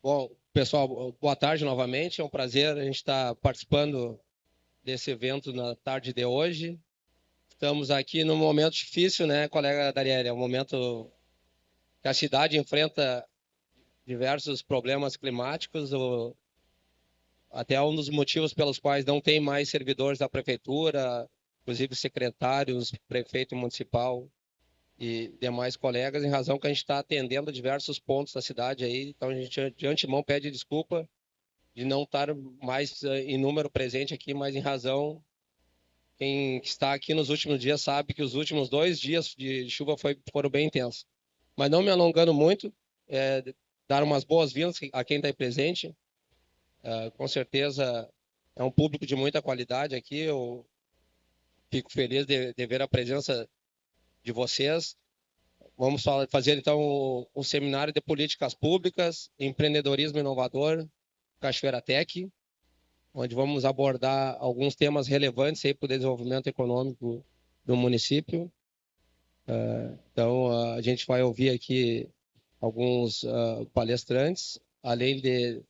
Bom, pessoal, boa tarde novamente. É um prazer a gente estar participando desse evento na tarde de hoje. Estamos aqui num momento difícil, né, colega Darielle? É um momento que a cidade enfrenta diversos problemas climáticos, até um dos motivos pelos quais não tem mais servidores da prefeitura, inclusive secretários, prefeito municipal e demais colegas, em razão que a gente está atendendo diversos pontos da cidade aí. Então a gente de antemão pede desculpa de não estar mais em número presente aqui, mas em razão, quem está aqui nos últimos dias sabe que os últimos 2 dias de chuva foram bem intensos. Mas não me alongando muito, dar umas boas-vindas a quem está aí presente. Com certeza é um público de muita qualidade aqui. Eu fico feliz de ver a presença de vocês. Vamos fazer então um seminário de políticas públicas, empreendedorismo inovador, Cachoeira Tech, onde vamos abordar alguns temas relevantes para o desenvolvimento econômico do município. Então, a gente vai ouvir aqui alguns palestrantes, além de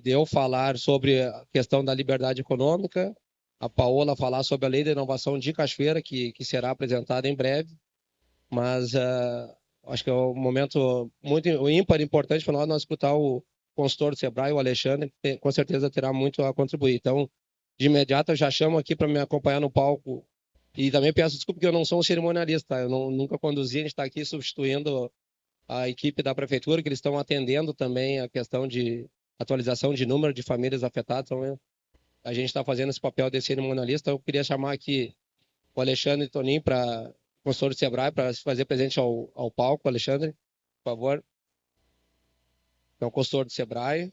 eu falar sobre a questão da liberdade econômica, a Paola falar sobre a lei de inovação de Cachoeira, que será apresentada em breve, mas acho que é um momento muito ímpar, importante para nós escutar o consultor do Sebrae, o Alexandre, que com certeza terá muito a contribuir. Então, de imediato, eu já chamo aqui para me acompanhar no palco. E também peço desculpa que eu não sou um cerimonialista, eu nunca conduzi, a gente está aqui substituindo a equipe da prefeitura, que eles estão atendendo também a questão de atualização de número de famílias afetadas. Então, a gente está fazendo esse papel de cerimonialista. Eu queria chamar aqui o Alexandre Tonin, consultor do Sebrae, para se fazer presente ao palco. Alexandre, por favor. Então, consultor do Sebrae.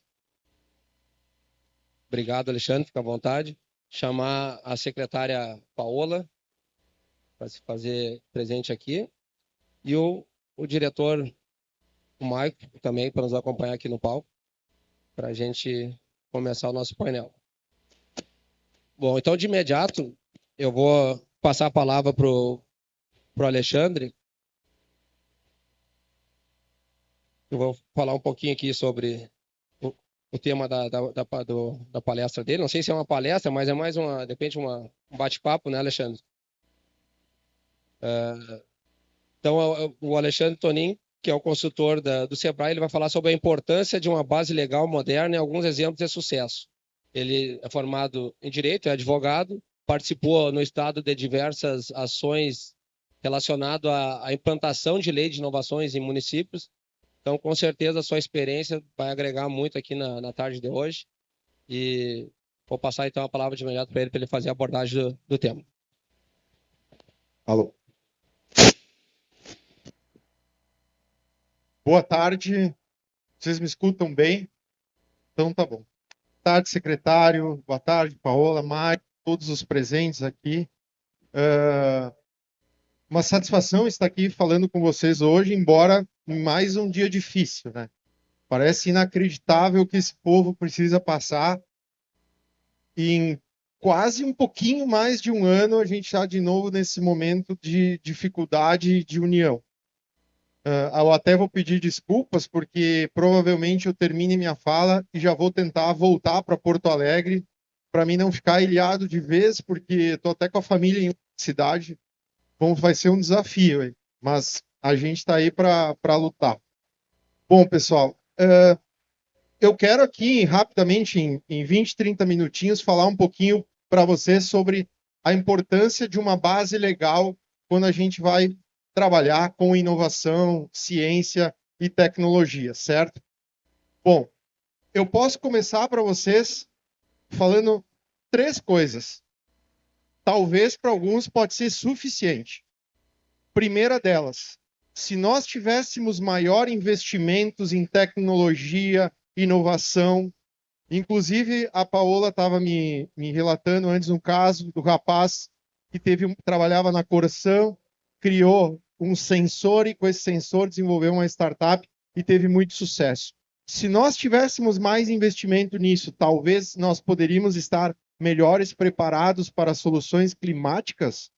Obrigado, Alexandre, fica à vontade. Chamar a secretária Paola para se fazer presente aqui. E o diretor, o Maico, também, para nos acompanhar aqui no palco, para a gente começar o nosso painel. Bom, então, de imediato, eu vou passar a palavra para o Alexandre. Eu vou falar um pouquinho aqui sobre o tema da palestra dele. Não sei se é uma palestra, mas é mais de repente, um bate-papo, né, Alexandre? Então, o Alexandre Tonin, que é o consultor do Sebrae, ele vai falar sobre a importância de uma base legal moderna e alguns exemplos de sucesso. Ele é formado em Direito, é advogado, participou no Estado de diversas ações relacionadas à implantação de lei de inovações em municípios. Então, com certeza, a sua experiência vai agregar muito aqui na tarde de hoje. E vou passar, então, a palavra de imediato para ele fazer a abordagem do tema. Alô. Boa tarde. Vocês me escutam bem? Então tá bom. Boa tarde, secretário. Boa tarde, Paola, Mari, todos os presentes aqui. Uma satisfação estar aqui falando com vocês hoje, embora mais um dia difícil, né? Parece inacreditável que esse povo precisa passar. E em quase um pouquinho mais de um ano, a gente está de novo nesse momento de dificuldade de união. Eu até vou pedir desculpas, porque provavelmente eu termine minha fala e já vou tentar voltar para Porto Alegre, para mim não ficar ilhado de vez, porque estou até com a família em cidade. Bom, vai ser um desafio, hein? Mas a gente está aí para lutar. Bom, pessoal, eu quero aqui, rapidamente, em 20, 30 minutinhos, falar um pouquinho para vocês sobre a importância de uma base legal quando a gente vai trabalhar com inovação, ciência e tecnologia, certo? Bom, eu posso começar para vocês falando 3 coisas. Talvez para alguns pode ser suficiente. Primeira delas, se nós tivéssemos maior investimentos em tecnologia, inovação, inclusive a Paola estava me relatando antes um caso do rapaz que trabalhava na Corsan, criou um sensor e com esse sensor desenvolveu uma startup e teve muito sucesso. Se nós tivéssemos mais investimento nisso, talvez nós poderíamos estar melhores preparados para soluções climáticas?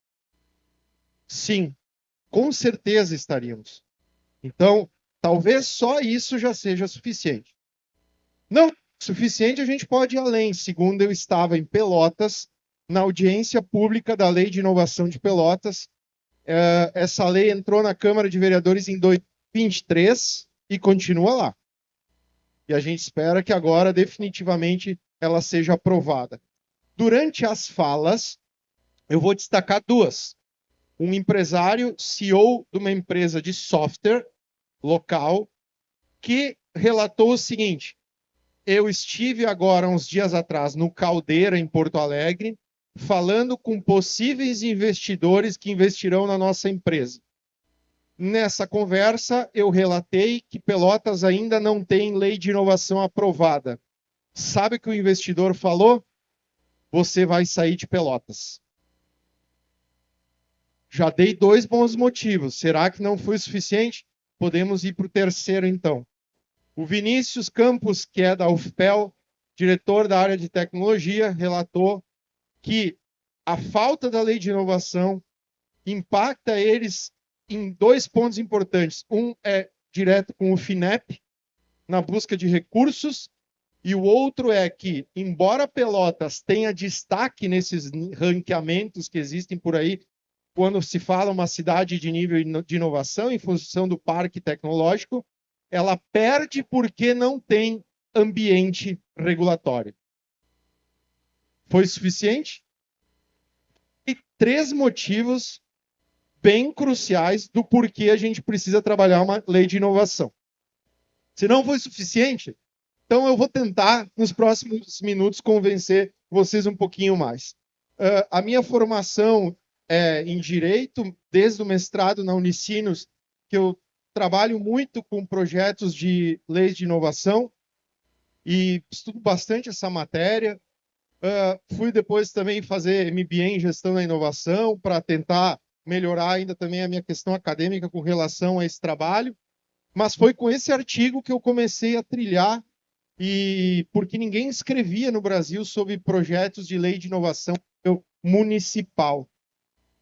Sim, com certeza estaríamos. Então, talvez só isso já seja suficiente. Não suficiente, a gente pode ir além. Segundo, eu estava em Pelotas, na audiência pública da Lei de Inovação de Pelotas. Essa lei entrou na Câmara de Vereadores em 2023 e continua lá. E a gente espera que agora, definitivamente, ela seja aprovada. Durante as falas, eu vou destacar duas. Um empresário, CEO de uma empresa de software local, que relatou o seguinte: eu estive agora, uns dias atrás, no Caldeira, em Porto Alegre, falando com possíveis investidores que investirão na nossa empresa. Nessa conversa, eu relatei que Pelotas ainda não tem lei de inovação aprovada. Sabe o que o investidor falou? Você vai sair de Pelotas. Já dei 2 bons motivos. Será que não foi suficiente? Podemos ir para o terceiro, então. O Vinícius Campos, que é da UFPEL, diretor da área de tecnologia, relatou que a falta da lei de inovação impacta eles em 2 pontos importantes. Um é direto com o FINEP, na busca de recursos, e o outro é que, embora Pelotas tenha destaque nesses ranqueamentos que existem por aí, quando se fala uma cidade de nível de inovação, em função do parque tecnológico, ela perde porque não tem ambiente regulatório. Foi suficiente? E 3 motivos bem cruciais do porquê a gente precisa trabalhar uma lei de inovação. Se não foi suficiente, então eu vou tentar, nos próximos minutos, convencer vocês um pouquinho mais. A minha formação é em Direito, desde o mestrado na Unicinos, que eu trabalho muito com projetos de leis de inovação e estudo bastante essa matéria. Fui depois também fazer MBA em Gestão da Inovação para tentar melhorar ainda também a minha questão acadêmica com relação a esse trabalho. Mas foi com esse artigo que eu comecei a trilhar, e porque ninguém escrevia no Brasil sobre projetos de lei de inovação municipal.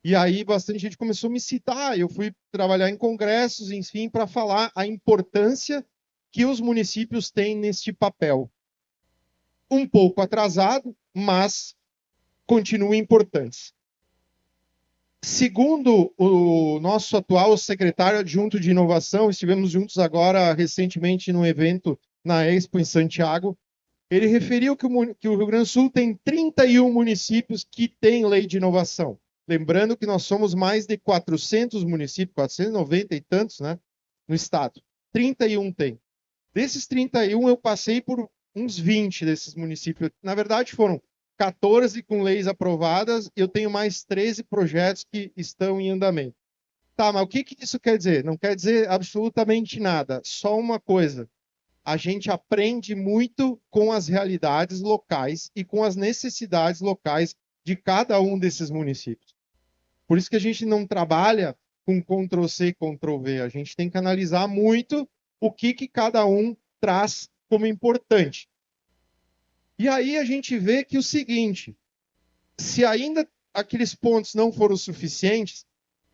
E aí bastante gente começou a me citar, eu fui trabalhar em congressos, enfim, para falar a importância que os municípios têm neste papel. Um pouco atrasado, mas continua importante. Segundo o nosso atual secretário adjunto de inovação, estivemos juntos agora recentemente num evento na Expo em Santiago, ele referiu que o Rio Grande do Sul tem 31 municípios que têm lei de inovação. Lembrando que nós somos mais de 400 municípios, 490 e tantos, né, no estado. 31 tem. Desses 31, eu passei por uns 20 desses municípios. Na verdade, foram 14 com leis aprovadas, e eu tenho mais 13 projetos que estão em andamento. Tá, mas o que isso quer dizer? Não quer dizer absolutamente nada. Só uma coisa. A gente aprende muito com as realidades locais e com as necessidades locais de cada um desses municípios. Por isso que a gente não trabalha com Ctrl+C e Ctrl+V. A gente tem que analisar muito o que cada um traz como importante. E aí a gente vê que o seguinte, se ainda aqueles pontos não foram suficientes,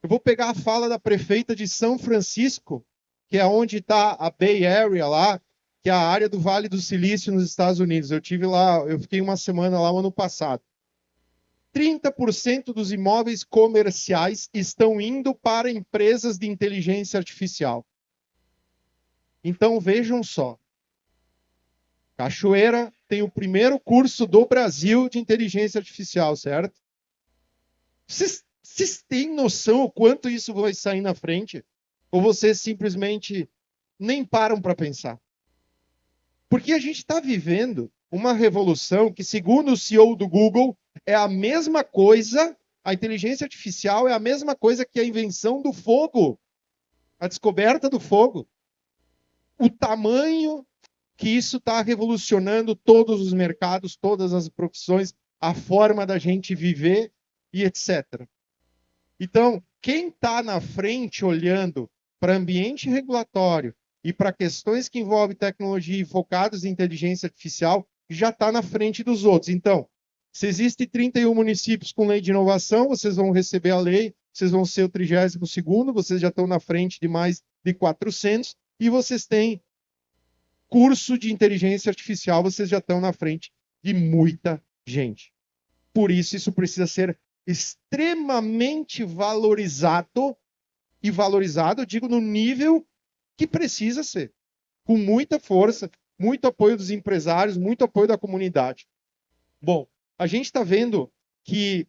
eu vou pegar a fala da prefeita de São Francisco, que é onde está a Bay Area lá, que é a área do Vale do Silício nos Estados Unidos. Eu tive lá, eu fiquei uma semana lá no ano passado. 30% dos imóveis comerciais estão indo para empresas de inteligência artificial. Então vejam só. Cachoeira tem o primeiro curso do Brasil de inteligência artificial, certo? Vocês têm noção o quanto isso vai sair na frente? Ou vocês simplesmente nem param para pensar? Porque a gente está vivendo uma revolução que, segundo o CEO do Google, é a mesma coisa, a inteligência artificial é a mesma coisa que a invenção do fogo, a descoberta do fogo. O tamanho que isso está revolucionando todos os mercados, todas as profissões, a forma da gente viver e etc. Então, quem está na frente olhando para ambiente regulatório e para questões que envolvem tecnologia e focadas em inteligência artificial, já está na frente dos outros. Então, se existem 31 municípios com lei de inovação, vocês vão receber a lei, vocês vão ser o 32º, vocês já estão na frente de mais de 400, e vocês têm curso de inteligência artificial, vocês já estão na frente de muita gente. Por isso precisa ser extremamente valorizado, e valorizado, eu digo, no nível que precisa ser. Com muita força, muito apoio dos empresários, muito apoio da comunidade. Bom, a gente está vendo que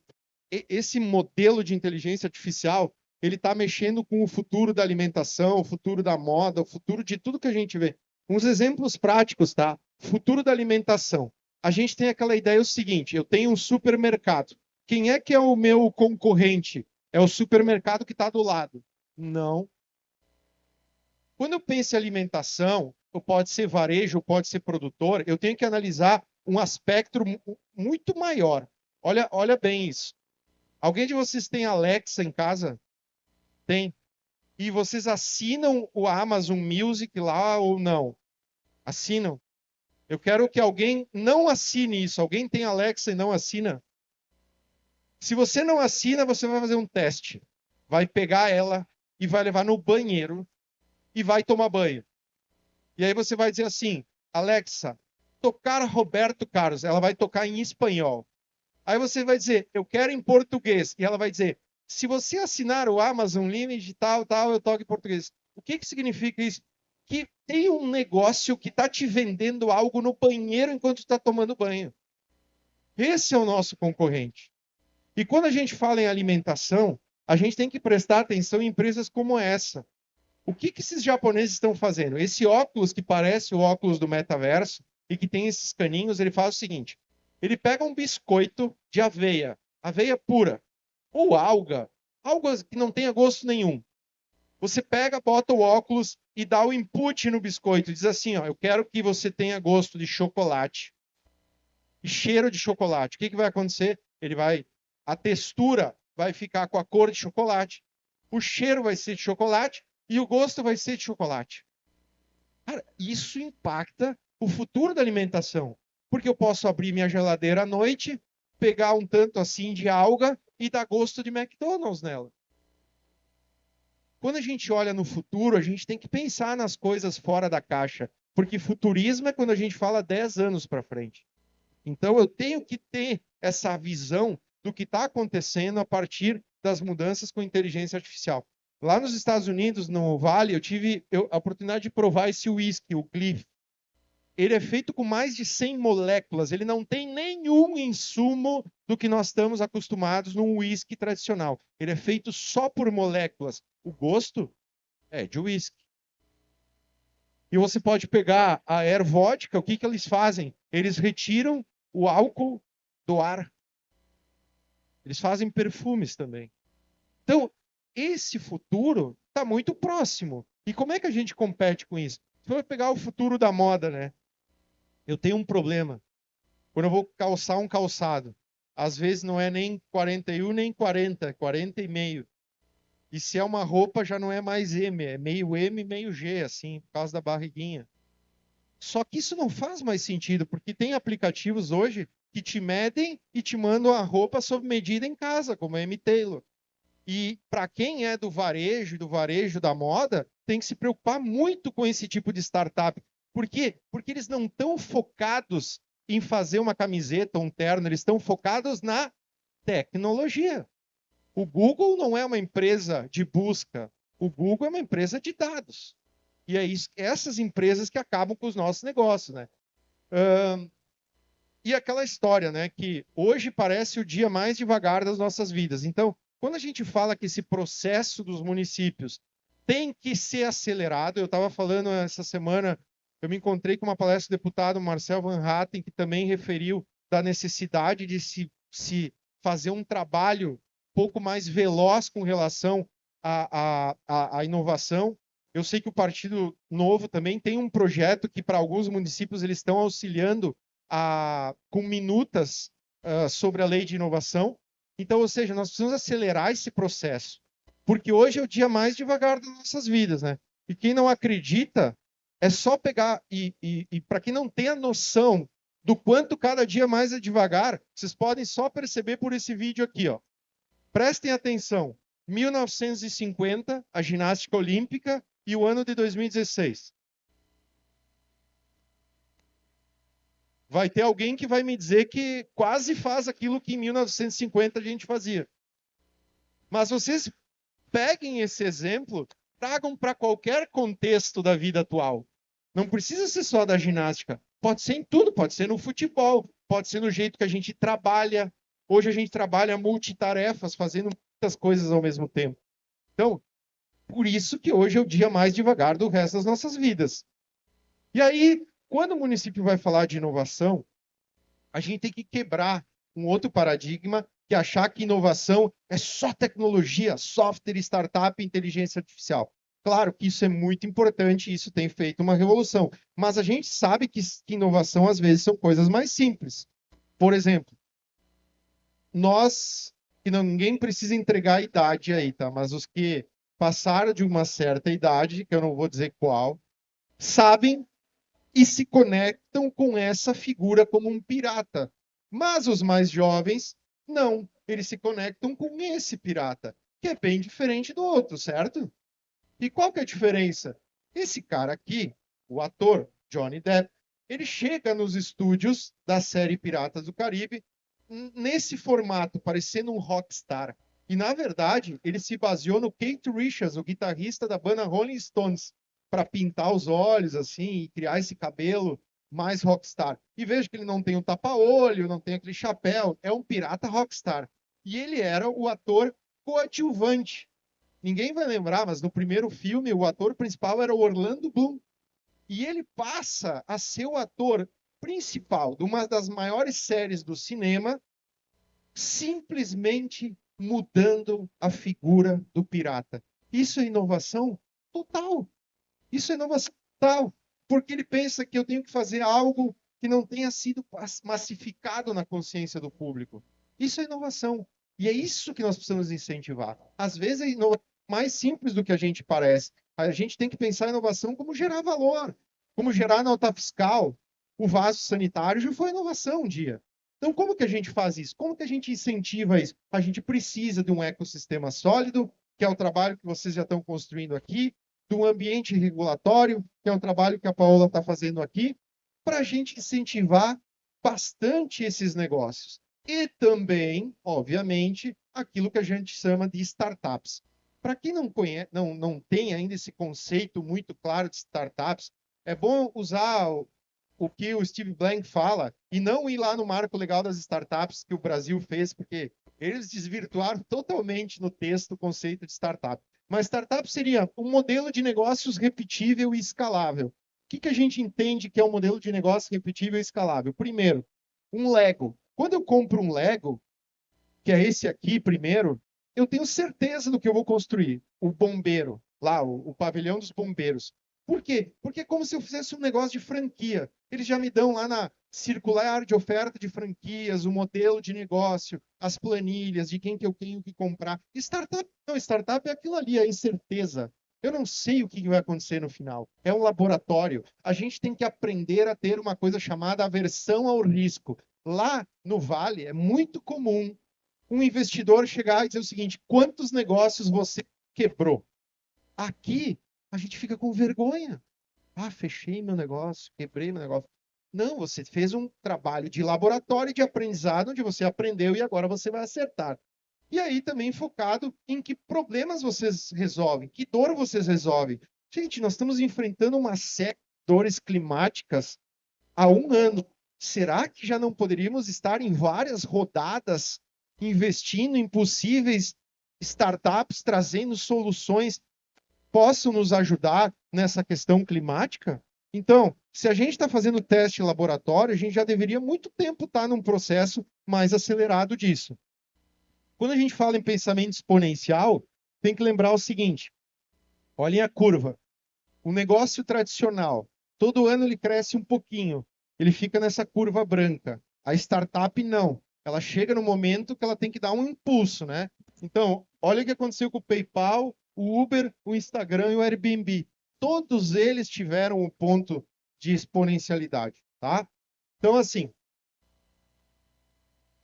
esse modelo de inteligência artificial, ele está mexendo com o futuro da alimentação, o futuro da moda, o futuro de tudo que a gente vê. Uns exemplos práticos, tá? Futuro da alimentação. A gente tem aquela ideia o seguinte, eu tenho um supermercado. Quem é que é o meu concorrente? É o supermercado que está do lado. Não. Quando eu penso em alimentação, ou pode ser varejo, ou pode ser produtor, eu tenho que analisar um aspecto muito maior. Olha bem isso. Alguém de vocês tem Alexa em casa? Tem. E vocês assinam o Amazon Music lá ou não? Assinam. Eu quero que alguém não assine isso. Alguém tem Alexa e não assina? Se você não assina, você vai fazer um teste. Vai pegar ela e vai levar no banheiro e vai tomar banho. E aí você vai dizer assim, Alexa, tocar Roberto Carlos. Ela vai tocar em espanhol. Aí você vai dizer, eu quero em português. E ela vai dizer, se você assinar o Amazon Limited, tal, eu toco em português. O que significa isso? Que tem um negócio que está te vendendo algo no banheiro enquanto está tomando banho. Esse é o nosso concorrente. E quando a gente fala em alimentação, a gente tem que prestar atenção em empresas como essa. O que esses japoneses estão fazendo? Esse óculos que parece o óculos do metaverso e que tem esses caninhos, ele faz o seguinte. Ele pega um biscoito de aveia pura, ou alga que não tenha gosto nenhum. Você pega, bota o óculos e dá o input no biscoito. Diz assim, ó, eu quero que você tenha gosto de chocolate e cheiro de chocolate. O que vai acontecer? A textura vai ficar com a cor de chocolate, o cheiro vai ser de chocolate e o gosto vai ser de chocolate. Cara, isso impacta o futuro da alimentação. Porque eu posso abrir minha geladeira à noite, pegar um tanto assim de alga e dar gosto de McDonald's nela. Quando a gente olha no futuro, a gente tem que pensar nas coisas fora da caixa. Porque futurismo é quando a gente fala 10 anos para frente. Então eu tenho que ter essa visão do que está acontecendo a partir das mudanças com inteligência artificial. Lá nos Estados Unidos, no Vale, eu tive a oportunidade de provar esse whisky, o Cliff. Ele é feito com mais de 100 moléculas. Ele não tem nenhum insumo do que nós estamos acostumados num whisky tradicional. Ele é feito só por moléculas. O gosto é de whisky. E você pode pegar a Air Vodka, o que eles fazem? Eles retiram o álcool do ar. Eles fazem perfumes também. Então, esse futuro está muito próximo. E como é que a gente compete com isso? Se for pegar o futuro da moda, né? Eu tenho um problema. Quando eu vou calçar um calçado, às vezes não é nem 41 nem 40, 40 e meio. E se é uma roupa, já não é mais M, é meio M, meio G, assim, por causa da barriguinha. Só que isso não faz mais sentido, porque tem aplicativos hoje que te medem e te mandam a roupa sob medida em casa, como a M-Tailor. E para quem é do varejo da moda, tem que se preocupar muito com esse tipo de startup. Por quê? Porque eles não estão focados em fazer uma camiseta, um terno, eles estão focados na tecnologia. O Google não é uma empresa de busca, o Google é uma empresa de dados. E é essas empresas que acabam com os nossos negócios, né? E aquela história, né? Que hoje parece o dia mais devagar das nossas vidas. Então, quando a gente fala que esse processo dos municípios tem que ser acelerado, eu estava falando essa semana, eu me encontrei com uma palestra do deputado Marcel Van Hatten, que também referiu da necessidade de se fazer um trabalho um pouco mais veloz com relação à inovação. Eu sei que o Partido Novo também tem um projeto que, para alguns municípios, eles estão auxiliando com minutas sobre a lei de inovação. Então, ou seja, nós precisamos acelerar esse processo, porque hoje é o dia mais devagar das nossas vidas, né? E quem não acredita, é só pegar, e para quem não tem a noção do quanto cada dia mais é devagar, vocês podem só perceber por esse vídeo aqui, ó. Prestem atenção, 1950, a ginástica olímpica, e o ano de 2016. vai ter alguém que vai me dizer que quase faz aquilo que em 1950 a gente fazia. Mas vocês peguem esse exemplo, tragam para qualquer contexto da vida atual. Não precisa ser só da ginástica. Pode ser em tudo, pode ser no futebol, pode ser no jeito que a gente trabalha. Hoje a gente trabalha multitarefas, fazendo muitas coisas ao mesmo tempo. Então, por isso que hoje é o dia mais devagar do resto das nossas vidas. E aí, quando o município vai falar de inovação, a gente tem que quebrar um outro paradigma, que é achar que inovação é só tecnologia, software, startup, inteligência artificial. Claro que isso é muito importante, isso tem feito uma revolução, mas a gente sabe que inovação às vezes são coisas mais simples. Por exemplo, nós, que ninguém precisa entregar a idade aí, tá? Mas os que passaram de uma certa idade, que eu não vou dizer qual, sabem e se conectam com essa figura como um pirata. Mas os mais jovens, não. Eles se conectam com esse pirata, que é bem diferente do outro, certo? E qual que é a diferença? Esse cara aqui, o ator Johnny Depp, ele chega nos estúdios da série Piratas do Caribe nesse formato, parecendo um rockstar. E, na verdade, ele se baseou no Keith Richards, o guitarrista da banda Rolling Stones, para pintar os olhos, assim, e criar esse cabelo mais rockstar. E veja que ele não tem um tapa-olho, não tem aquele chapéu, é um pirata rockstar. E ele era o ator coadjuvante. Ninguém vai lembrar, mas no primeiro filme, o ator principal era o Orlando Bloom. E ele passa a ser o ator principal de uma das maiores séries do cinema, simplesmente mudando a figura do pirata. Isso é inovação total. Isso é inovação total. Porque ele pensa que eu tenho que fazer algo que não tenha sido massificado na consciência do público. Isso é inovação. E é isso que nós precisamos incentivar. Às vezes é mais simples do que a gente parece. A gente tem que pensar em inovação como gerar valor, como gerar nota fiscal. O vaso sanitário já foi inovação um dia. Então, como que a gente faz isso? Como que a gente incentiva isso? A gente precisa de um ecossistema sólido, que é o trabalho que vocês já estão construindo aqui, de um ambiente regulatório, que é um trabalho que a Paola está fazendo aqui, para a gente incentivar bastante esses negócios. E também, obviamente, aquilo que a gente chama de startups. Para quem não conhece, não tem ainda esse conceito muito claro de startups, é bom usar o que o Steve Blank fala e não ir lá no marco legal das startups que o Brasil fez, porque eles desvirtuaram totalmente no texto o conceito de startup. Mas startup seria um modelo de negócios repetível e escalável. O que a gente entende que é um modelo de negócio repetível e escalável? Primeiro, um Lego. Quando eu compro um Lego, que é esse aqui primeiro, eu tenho certeza do que eu vou construir. O bombeiro, lá, o pavilhão dos bombeiros. Por quê? Porque é como se eu fizesse um negócio de franquia. Eles já me dão lá na circular de oferta de franquias, o modelo de negócio, as planilhas de quem que eu tenho que comprar. Startup não, startup é aquilo ali, a incerteza. Eu não sei o que vai acontecer no final. É um laboratório. A gente tem que aprender a ter uma coisa chamada aversão ao risco. Lá no Vale é muito comum um investidor chegar e dizer o seguinte: quantos negócios você quebrou? Aqui a gente fica com vergonha. Ah, fechei meu negócio, quebrei meu negócio. Não, você fez um trabalho de laboratório de aprendizado, onde você aprendeu e agora você vai acertar. E aí também focado em que problemas vocês resolvem, que dor vocês resolvem. Gente, nós estamos enfrentando uma série de dores climáticas há um ano. Será que já não poderíamos estar em várias rodadas investindo em possíveis startups, trazendo soluções possam nos ajudar nessa questão climática? Então, se a gente está fazendo teste em laboratório, a gente já deveria muito tempo estar num processo mais acelerado disso. Quando a gente fala em pensamento exponencial, tem que lembrar o seguinte: olhem a curva. O negócio tradicional, todo ano ele cresce um pouquinho, ele fica nessa curva branca. A startup não. Ela chega no momento que ela tem que dar um impulso, né? Então, olha o que aconteceu com o PayPal, o Uber, o Instagram e o Airbnb. Todos eles tiveram um ponto de exponencialidade, tá? Então, assim,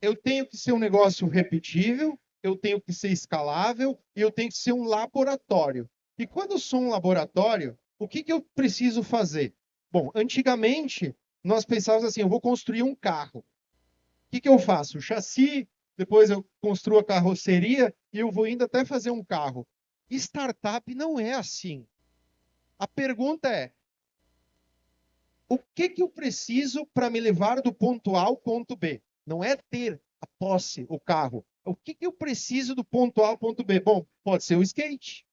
eu tenho que ser um negócio repetível, eu tenho que ser escalável e eu tenho que ser um laboratório. E quando eu sou um laboratório, o que eu preciso fazer? Bom, antigamente, nós pensávamos assim, eu vou construir um carro. O que eu faço? O chassi, depois eu construo a carroceria e eu vou indo até fazer um carro. Startup não é assim. A pergunta é, o que eu preciso para me levar do ponto A ao ponto B? Não é ter a posse, o carro. O que eu preciso do ponto A ao ponto B? Bom, pode ser o skate.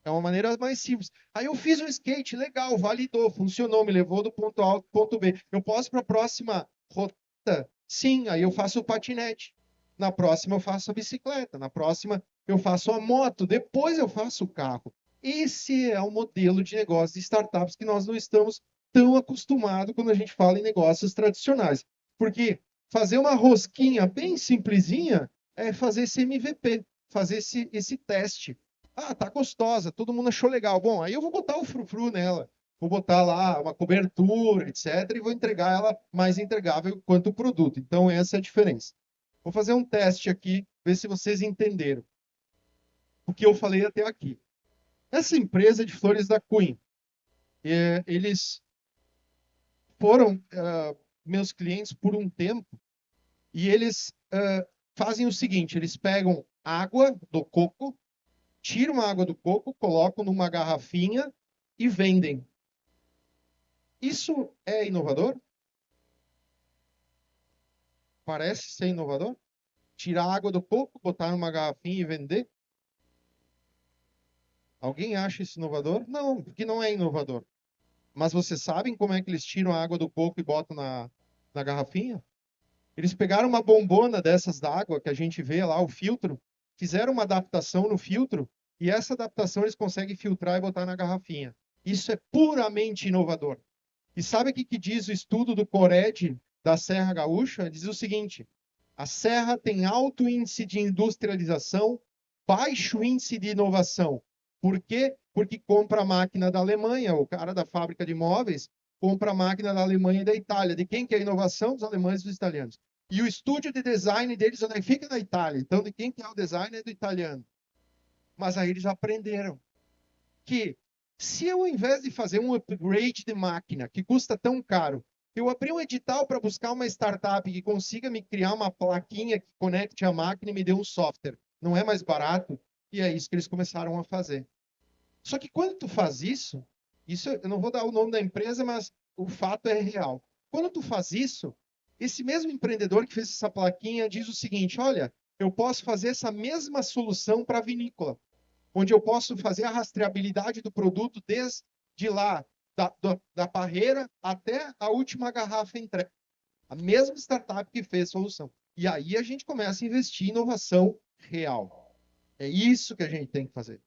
É uma maneira mais simples. Aí eu fiz um skate, legal, validou, funcionou, me levou do ponto A ao ponto B. Eu posso para a próxima rota? Sim, aí eu faço o patinete. Na próxima eu faço a bicicleta. Na próxima eu faço a moto. Depois eu faço o carro. Esse é o modelo de negócio de startups que nós não estamos tão acostumados quando a gente fala em negócios tradicionais. Porque fazer uma rosquinha bem simplesinha é fazer esse MVP, fazer esse teste. Ah, tá gostosa, todo mundo achou legal. Bom, aí eu vou botar o frufru nela. Vou botar lá uma cobertura, etc. E vou entregar ela mais entregável quanto o produto. Então, essa é a diferença. Vou fazer um teste aqui, ver se vocês entenderam o que eu falei até aqui. Essa empresa de Flores da Cunha, eles foram meus clientes por um tempo e eles fazem o seguinte, eles pegam água do coco, tiram a água do coco, colocam numa garrafinha e vendem. Isso é inovador? Parece ser inovador? Tirar a água do coco, botar numa garrafinha e vender? Alguém acha isso inovador? Não, porque não é inovador. Mas vocês sabem como é que eles tiram a água do coco e botam na garrafinha? Eles pegaram uma bombona dessas d'água que a gente vê lá, o filtro, fizeram uma adaptação no filtro e essa adaptação eles conseguem filtrar e botar na garrafinha. Isso é puramente inovador. E sabe o que diz o estudo do Cored da Serra Gaúcha? Diz o seguinte, a Serra tem alto índice de industrialização, baixo índice de inovação. Por quê? Porque compra a máquina da Alemanha, o cara da fábrica de móveis compra a máquina da Alemanha e da Itália. De quem que é a inovação? Dos alemães e dos italianos. E o estúdio de design deles fica na Itália. Então, de quem que é o design é do italiano. Mas aí eles aprenderam que se eu, ao invés de fazer um upgrade de máquina que custa tão caro, eu abrir um edital para buscar uma startup que consiga me criar uma plaquinha que conecte a máquina e me dê um software, não é mais barato? E é isso que eles começaram a fazer. Só que quando tu faz isso eu não vou dar o nome da empresa, mas o fato é real. Quando tu faz isso, esse mesmo empreendedor que fez essa plaquinha diz o seguinte, olha, eu posso fazer essa mesma solução para a vinícola, onde eu posso fazer a rastreabilidade do produto desde lá, da parreira até a última garrafa entregue. A mesma startup que fez a solução. E aí a gente começa a investir em inovação real. É isso que a gente tem que fazer.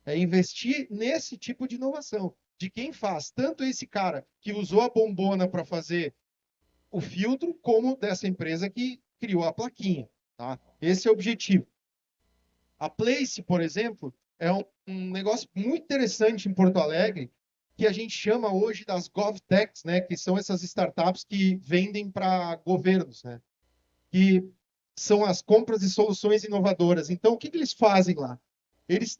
É investir nesse tipo de inovação. De quem faz, tanto esse cara que usou a bombona para fazer o filtro, como dessa empresa que criou a plaquinha. Tá? Esse é o objetivo. A Place, por exemplo, é um negócio muito interessante em Porto Alegre, que a gente chama hoje das GovTechs, né? Que são essas startups que vendem para governos, né? Que são as compras de soluções inovadoras. Então, o que eles fazem lá? Eles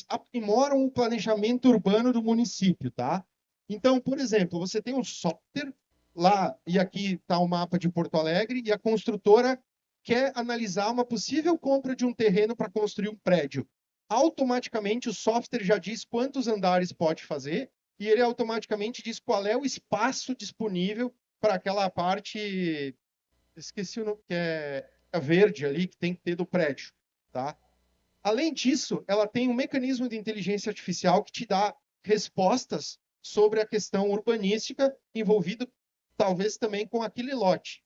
aprimoram o planejamento urbano do município, tá? Então, por exemplo, você tem um software lá, e aqui está o mapa de Porto Alegre, e a construtora quer analisar uma possível compra de um terreno para construir um prédio. Automaticamente, o software já diz quantos andares pode fazer, e ele automaticamente diz qual é o espaço disponível para aquela parte, esqueci o nome, que é a verde ali, que tem que ter do prédio, tá? Além disso, ela tem um mecanismo de inteligência artificial que te dá respostas sobre a questão urbanística envolvido talvez também com aquele lote.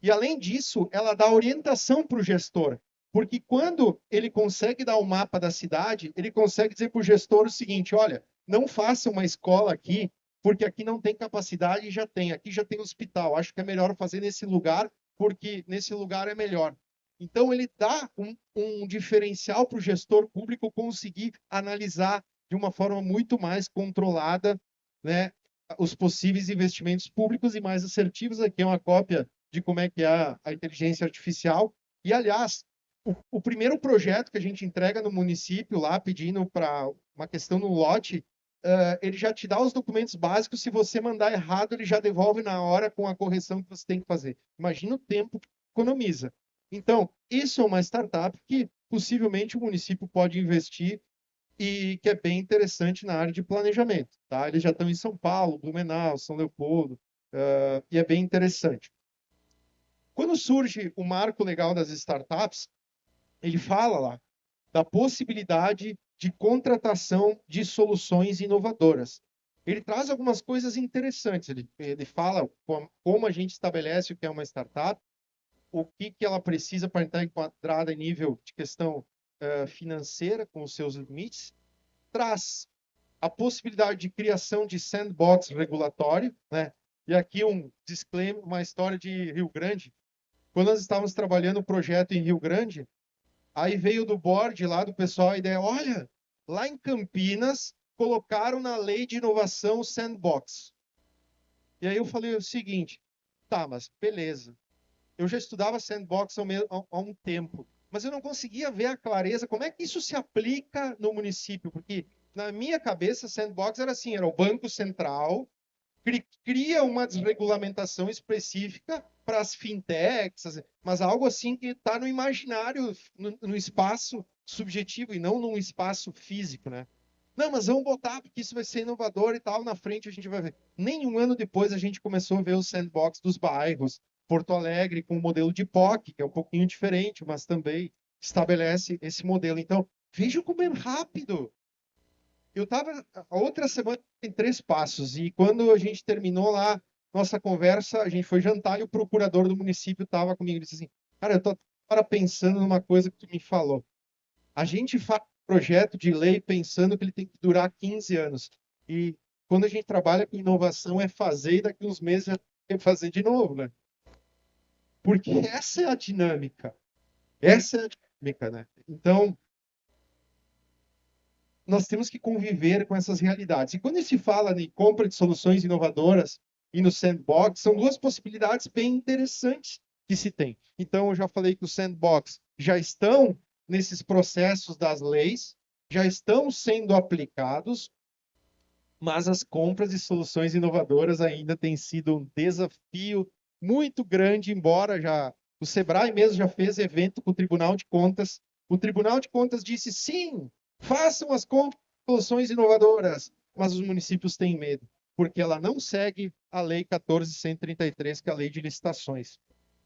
E além disso, ela dá orientação para o gestor, porque quando ele consegue dar o mapa da cidade, ele consegue dizer para o gestor o seguinte, olha, não faça uma escola aqui, porque aqui não tem capacidade e já tem, aqui já tem hospital, acho que é melhor fazer nesse lugar, porque nesse lugar é melhor. Então, ele dá um diferencial para o gestor público conseguir analisar de uma forma muito mais controlada, né, os possíveis investimentos públicos e mais assertivos. Aqui é uma cópia de como é que é a inteligência artificial. E, aliás, o primeiro projeto que a gente entrega no município lá, pedindo para uma questão no lote, ele já te dá os documentos básicos. Se você mandar errado, ele já devolve na hora com a correção que você tem que fazer. Imagina o tempo que economiza. Então, isso é uma startup que possivelmente o município pode investir e que é bem interessante na área de planejamento. Tá? Eles já estão em São Paulo, Blumenau, São Leopoldo, e é bem interessante. Quando surge o marco legal das startups, ele fala lá da possibilidade de contratação de soluções inovadoras. Ele traz algumas coisas interessantes. Ele fala como a gente estabelece o que é uma startup, o que ela precisa para estar enquadrada em nível de questão financeira, com os seus limites. Traz a possibilidade de criação de sandbox regulatório, né? E aqui um disclaimer, uma história de Rio Grande. Quando nós estávamos trabalhando um projeto em Rio Grande, aí veio do board lá do pessoal a ideia, olha, lá em Campinas colocaram na lei de inovação sandbox. E aí eu falei o seguinte, tá, mas beleza. Eu já estudava sandbox há um tempo, mas eu não conseguia ver a clareza como é que isso se aplica no município, porque na minha cabeça sandbox era assim, era o Banco Central cria uma desregulamentação específica para as fintechs, mas algo assim que está no imaginário, no espaço subjetivo e não num espaço físico, né? Não, mas vamos botar porque isso vai ser inovador e tal, na frente a gente vai ver. Nem um ano depois a gente começou a ver o sandbox dos bairros, Porto Alegre com o modelo de POC, que é um pouquinho diferente, mas também estabelece esse modelo. Então, veja como é rápido. Eu estava, a outra semana tem 3 passos, e quando a gente terminou lá nossa conversa, a gente foi jantar e o procurador do município estava comigo e disse assim, cara, eu estou agora pensando numa coisa que tu me falou. A gente faz um projeto de lei pensando que ele tem que durar 15 anos. E quando a gente trabalha com inovação é fazer e daqui uns meses é fazer de novo, né? Porque essa é a dinâmica. Essa é a dinâmica, né? Então, nós temos que conviver com essas realidades. E quando se fala de compra de soluções inovadoras e no sandbox, são duas possibilidades bem interessantes que se tem. Então, eu já falei que os sandbox já estão nesses processos das leis, já estão sendo aplicados, mas as compras de soluções inovadoras ainda têm sido um desafio muito grande, embora já o Sebrae mesmo já fez evento com o Tribunal de Contas. O Tribunal de Contas disse sim, façam as compras de soluções inovadoras, mas os municípios têm medo, porque ela não segue a Lei 14.133, que é a Lei de Licitações.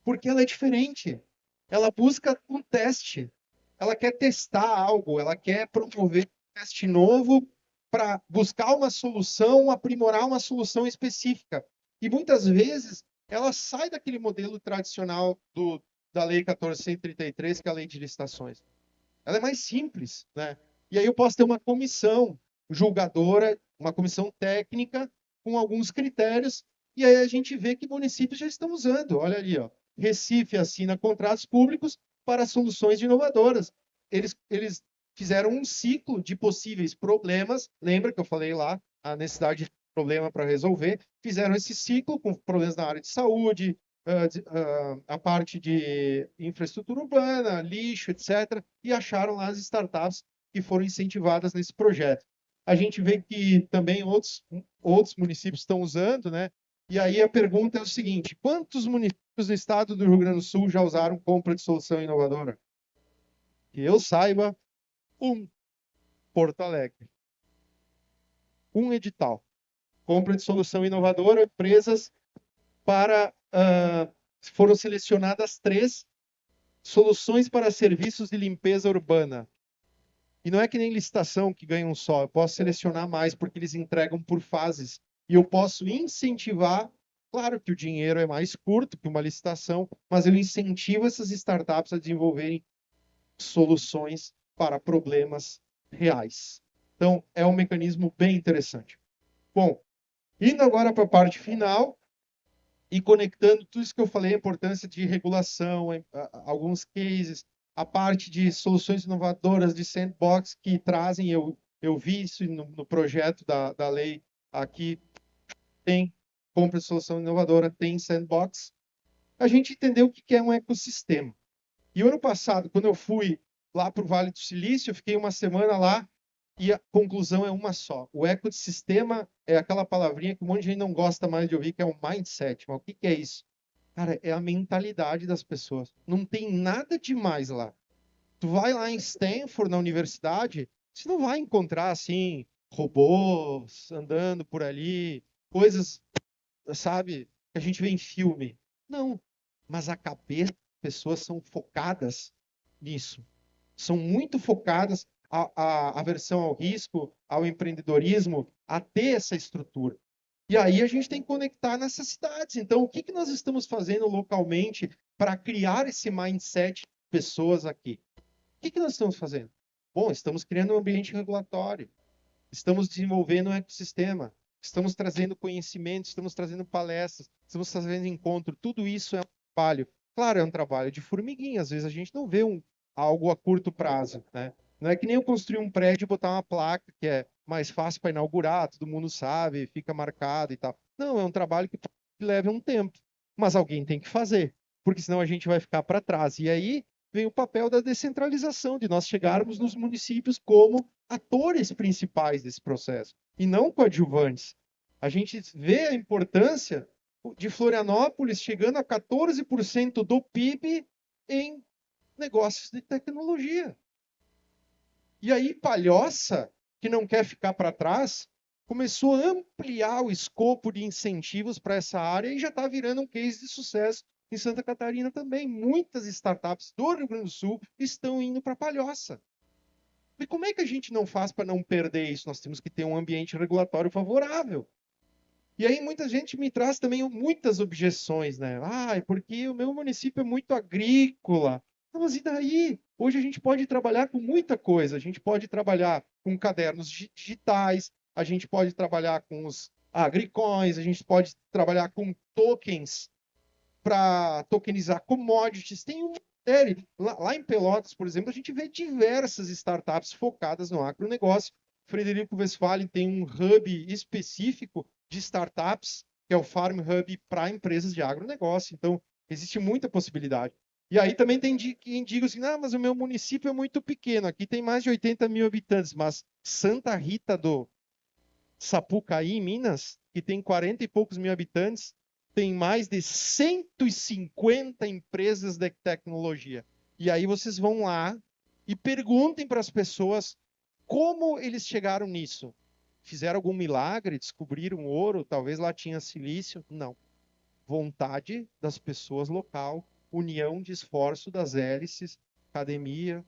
Porque ela é diferente. Ela busca um teste. Ela quer testar algo, ela quer promover um teste novo para buscar uma solução, aprimorar uma solução específica. E muitas vezes ela sai daquele modelo tradicional da Lei 14.133, que é a Lei de Licitações. Ela é mais simples, né? E aí eu posso ter uma comissão julgadora, uma comissão técnica, com alguns critérios, e aí a gente vê que municípios já estão usando. Olha ali, ó. Recife assina contratos públicos para soluções inovadoras. Eles fizeram um ciclo de possíveis problemas. Lembra que eu falei lá a necessidade de problema para resolver? Fizeram esse ciclo com problemas na área de saúde, a parte de infraestrutura urbana, lixo, etc., e acharam lá as startups que foram incentivadas nesse projeto. A gente vê que também outros municípios estão usando, né? E aí a pergunta é o seguinte: quantos municípios do estado do Rio Grande do Sul já usaram compra de solução inovadora? Que eu saiba, Porto Alegre. Um edital. Compra de solução inovadora, empresas para... foram selecionadas 3 soluções para serviços de limpeza urbana. E não é que nem licitação que ganha um só. Eu posso selecionar mais porque eles entregam por fases. E eu posso incentivar. Claro que o dinheiro é mais curto que uma licitação, mas eu incentivo essas startups a desenvolverem soluções para problemas reais. Então, é um mecanismo bem interessante. Bom, indo agora para a parte final e conectando tudo isso que eu falei, a importância de regulação, alguns cases, a parte de soluções inovadoras de sandbox que trazem, eu vi isso no projeto da lei aqui, tem compra de solução inovadora, tem sandbox. A gente entendeu o que é um ecossistema. E o ano passado, quando eu fui lá para o Vale do Silício, eu fiquei uma semana lá E a conclusão é uma só. O ecossistema é aquela palavrinha que um monte de gente não gosta mais de ouvir, que é o mindset. Mas o que é isso? Cara, é a mentalidade das pessoas. Não tem nada demais lá. Tu vai lá em Stanford, na universidade, você não vai encontrar, assim, robôs andando por ali, coisas, sabe, que a gente vê em filme. Não. Mas a cabeça das pessoas são focadas nisso. São muito focadas a aversão ao risco, ao empreendedorismo, a ter essa estrutura. E aí a gente tem que conectar nessas cidades. Então, o que que nós estamos fazendo localmente para criar esse mindset de pessoas aqui? O que que nós estamos fazendo? Bom, estamos criando um ambiente regulatório, estamos desenvolvendo um ecossistema, estamos trazendo conhecimento, estamos trazendo palestras, estamos trazendo encontro. Tudo isso é um trabalho. Claro, é um trabalho de formiguinha. Às vezes a gente não vê algo a curto prazo, né? Não é que nem eu construir um prédio e botar uma placa que é mais fácil para inaugurar, todo mundo sabe, fica marcado e tal. Não, é um trabalho que leva um tempo, mas alguém tem que fazer, porque senão a gente vai ficar para trás. E aí vem o papel da descentralização, de nós chegarmos nos municípios como atores principais desse processo, e não coadjuvantes. A gente vê a importância de Florianópolis chegando a 14% do PIB em negócios de tecnologia. E aí, Palhoça, que não quer ficar para trás, começou a ampliar o escopo de incentivos para essa área e já está virando um case de sucesso em Santa Catarina também. Muitas startups do Rio Grande do Sul estão indo para Palhoça. E como é que a gente não faz para não perder isso? Nós temos que ter um ambiente regulatório favorável. E aí muita gente me traz também muitas objeções, né? Ah, é porque o meu município é muito agrícola. Mas e daí? Hoje a gente pode trabalhar com muita coisa. A gente pode trabalhar com cadernos digitais, a gente pode trabalhar com os agricoins, a gente pode trabalhar com tokens para tokenizar commodities. Tem uma série. Lá em Pelotas, por exemplo, a gente vê diversas startups focadas no agronegócio. Frederico Westphalen tem um hub específico de startups, que é o Farm Hub para empresas de agronegócio. Então, existe muita possibilidade. E aí também tem quem diga assim, ah, mas o meu município é muito pequeno, aqui tem mais de 80 mil habitantes, mas Santa Rita do Sapucaí, em Minas, que tem 40 e poucos mil habitantes, tem mais de 150 empresas de tecnologia. E aí vocês vão lá e perguntem para as pessoas como eles chegaram nisso. Fizeram algum milagre? Descobriram ouro? Talvez lá tinha silício? Não. Vontade das pessoas local, união de esforço das hélices, academia,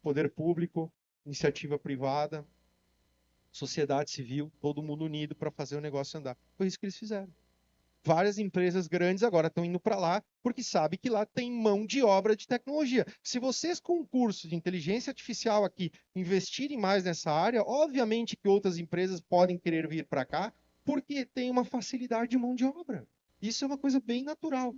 poder público, iniciativa privada, sociedade civil, todo mundo unido para fazer o negócio andar. Foi isso que eles fizeram. Várias empresas grandes agora estão indo para lá porque sabem que lá tem mão de obra de tecnologia. Se vocês, com o curso de inteligência artificial aqui, investirem mais nessa área, obviamente que outras empresas podem querer vir para cá porque tem uma facilidade de mão de obra. Isso é uma coisa bem natural.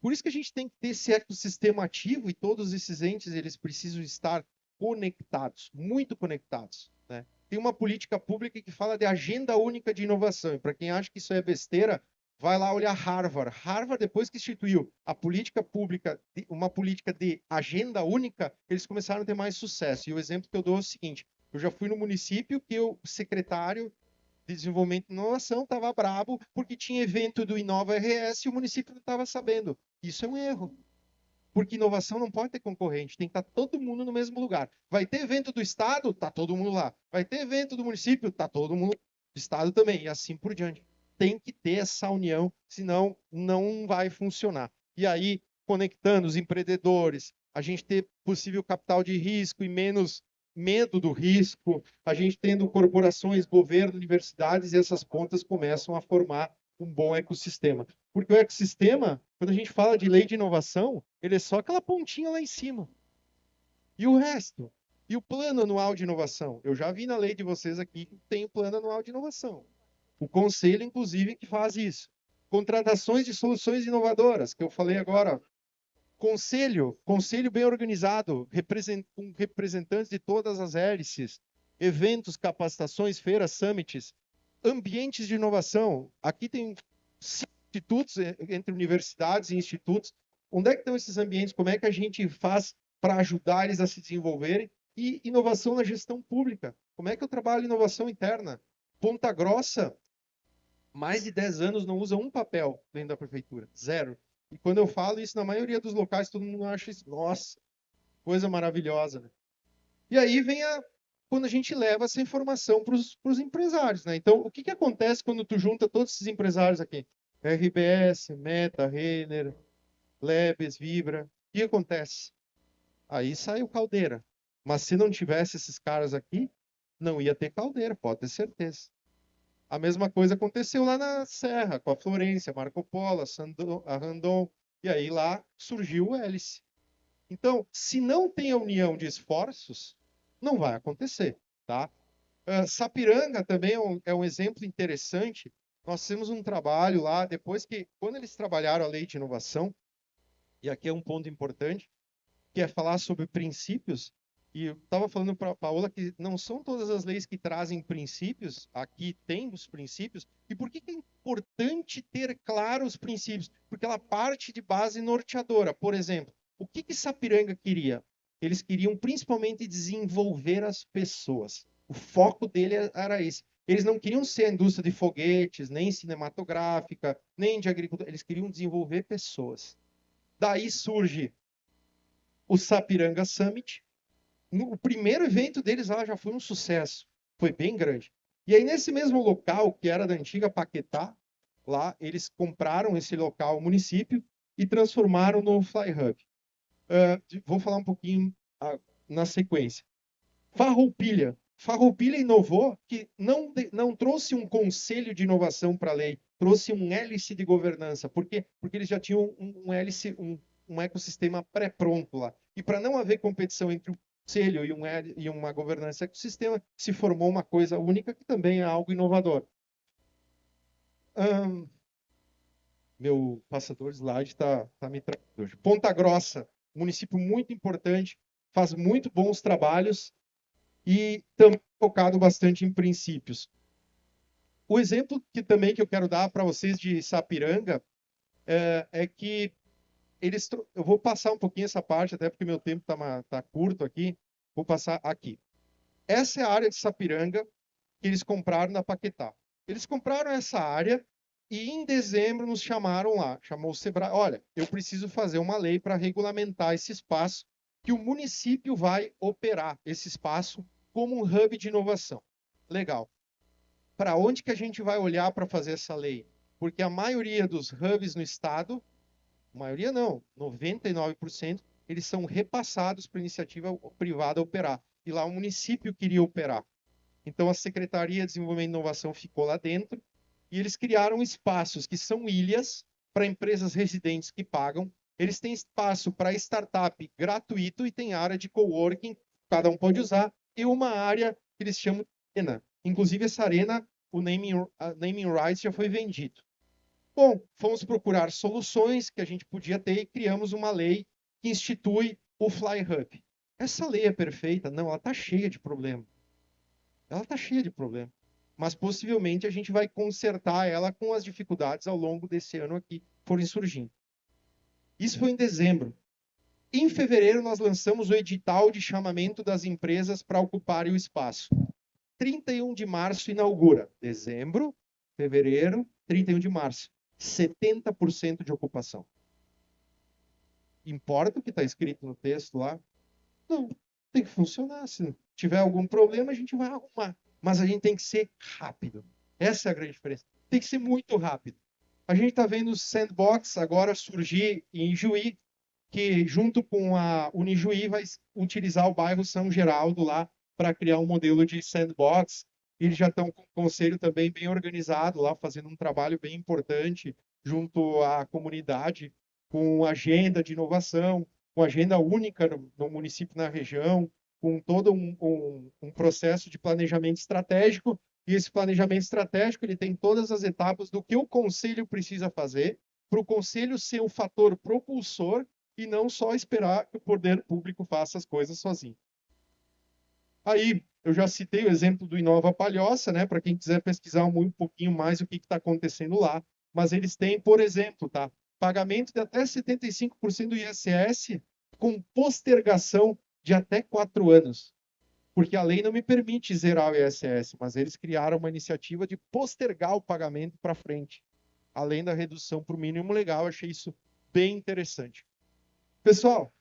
Por isso que a gente tem que ter esse ecossistema ativo e todos esses entes eles precisam estar conectados, muito conectados, né? Tem uma política pública que fala de agenda única de inovação. E para quem acha que isso é besteira, vai lá olhar Harvard. Harvard, depois que instituiu a política pública, uma política de agenda única, eles começaram a ter mais sucesso. E o exemplo que eu dou é o seguinte: eu já fui no município que o secretário de Desenvolvimento e Inovação estava brabo porque tinha evento do Inova RS e o município não estava sabendo. Isso é um erro. Porque inovação não pode ter concorrente, tem que estar todo mundo no mesmo lugar. Vai ter evento do Estado? Está todo mundo lá. Vai ter evento do município? Está todo mundo do Estado também, e assim por diante. Tem que ter essa união, senão não vai funcionar. E aí, conectando os empreendedores, a gente ter possível capital de risco e menos medo do risco, a gente tendo corporações, governo, universidades, e essas pontas começam a formar um bom ecossistema. Porque o ecossistema, quando a gente fala de lei de inovação, ele é só aquela pontinha lá em cima. E o resto? E o plano anual de inovação? Eu já vi na lei de vocês aqui que tem o plano anual de inovação. O conselho, inclusive, que faz isso. Contratações de soluções inovadoras, que eu falei agora. Conselho bem organizado, com representantes de todas as hélices, eventos, capacitações, feiras, summits, ambientes de inovação. Aqui tem institutos, entre universidades e institutos. Onde é que estão esses ambientes? Como é que a gente faz para ajudar eles a se desenvolverem? E inovação na gestão pública. Como é que eu trabalho inovação interna? Ponta Grossa, mais de 10 anos não usa um papel dentro da prefeitura. Zero. E quando eu falo isso, na maioria dos locais, todo mundo acha isso, nossa, coisa maravilhosa, né? E aí quando a gente leva essa informação para os empresários, né? Então, o que acontece quando tu junta todos esses empresários aqui? RBS, Meta, Renner, Lebes, Vibra. O que acontece? Aí sai o Caldeira. Mas se não tivesse esses caras aqui, não ia ter Caldeira, pode ter certeza. A mesma coisa aconteceu lá na Serra, com a Florência, Marco Polo, a Randon, e aí lá surgiu o Hélice. Então, se não tem a união de esforços, não vai acontecer, tá? Sapiranga também é um exemplo interessante. Nós temos um trabalho lá, quando eles trabalharam a lei de inovação, e aqui é um ponto importante, que é falar sobre princípios, e eu estava falando para a Paola que não são todas as leis que trazem princípios, aqui tem os princípios, e por que é importante ter claro os princípios? Porque ela parte de base norteadora. Por exemplo, o que Sapiranga queria? Eles queriam principalmente desenvolver as pessoas. O foco dele era esse. Eles não queriam ser a indústria de foguetes, nem cinematográfica, nem de agricultura. Eles queriam desenvolver pessoas. Daí surge o Sapiranga Summit. O primeiro evento deles lá já foi um sucesso. Foi bem grande. E aí, nesse mesmo local, que era da antiga Paquetá, lá eles compraram esse local, o município, e transformaram no Fly Hub. Vou falar um pouquinho na sequência. Farroupilha. Farroupilha inovou que não trouxe um conselho de inovação para a lei, trouxe um hélice de governança. Por quê? Porque eles já tinham um hélice, um ecossistema pré-pronto lá. E para não haver competição entre o conselho e uma governança ecossistema, se formou uma coisa única que também é algo inovador. Meu passador de slide está me trazendo hoje. Ponta Grossa, município muito importante, faz muito bons trabalhos e também focado bastante em princípios. O exemplo que eu quero dar para vocês de Sapiranga é que eu vou passar um pouquinho essa parte, até porque meu tempo tá curto aqui, vou passar aqui. Essa é a área de Sapiranga que eles compraram na Paquetá. Eles compraram essa área e em dezembro nos chamaram lá, chamou o Sebrae, olha, eu preciso fazer uma lei para regulamentar esse espaço, que o município vai operar esse espaço como um hub de inovação. Legal. Para onde que a gente vai olhar para fazer essa lei? Porque a maioria dos hubs no estado, maioria não, 99%, eles são repassados para iniciativa privada operar. E lá o município queria operar. Então a Secretaria de Desenvolvimento e Inovação ficou lá dentro e eles criaram espaços que são ilhas para empresas residentes que pagam. Eles têm espaço para startup gratuito e tem área de coworking, cada um pode usar, e uma área que eles chamam de arena. Inclusive essa arena, o naming rights já foi vendido. Bom, fomos procurar soluções que a gente podia ter e criamos uma lei que institui o Fly Hub. Essa lei é perfeita? Não, ela está cheia de problemas. Ela está cheia de problemas. Mas possivelmente a gente vai consertar ela com as dificuldades ao longo desse ano aqui que forem surgindo. Isso foi em dezembro. Em fevereiro, nós lançamos o edital de chamamento das empresas para ocuparem o espaço. 31 de março inaugura. Dezembro, fevereiro, 31 de março. 70% de ocupação. Importa o que está escrito no texto lá? Não, tem que funcionar. Se tiver algum problema, a gente vai arrumar. Mas a gente tem que ser rápido. Essa é a grande diferença. Tem que ser muito rápido. A gente está vendo o Sandbox agora surgir em Juí, que junto com a Unijuí vai utilizar o bairro São Geraldo lá para criar um modelo de Sandbox. Eles já estão com o conselho também bem organizado lá, fazendo um trabalho bem importante junto à comunidade, com agenda de inovação, com agenda única no município, na região, com todo um processo de planejamento estratégico. E esse planejamento estratégico ele tem todas as etapas do que o conselho precisa fazer para o conselho ser o fator propulsor e não só esperar que o poder público faça as coisas sozinho. Aí, eu já citei o exemplo do Inova Palhoça, né, para quem quiser pesquisar um pouquinho mais o que está acontecendo lá. Mas eles têm, por exemplo, tá, pagamento de até 75% do ISS com postergação de até 4 anos. porque a lei não me permite zerar o ISS, mas eles criaram uma iniciativa de postergar o pagamento para frente, além da redução para o mínimo legal. Eu achei isso bem interessante. Pessoal,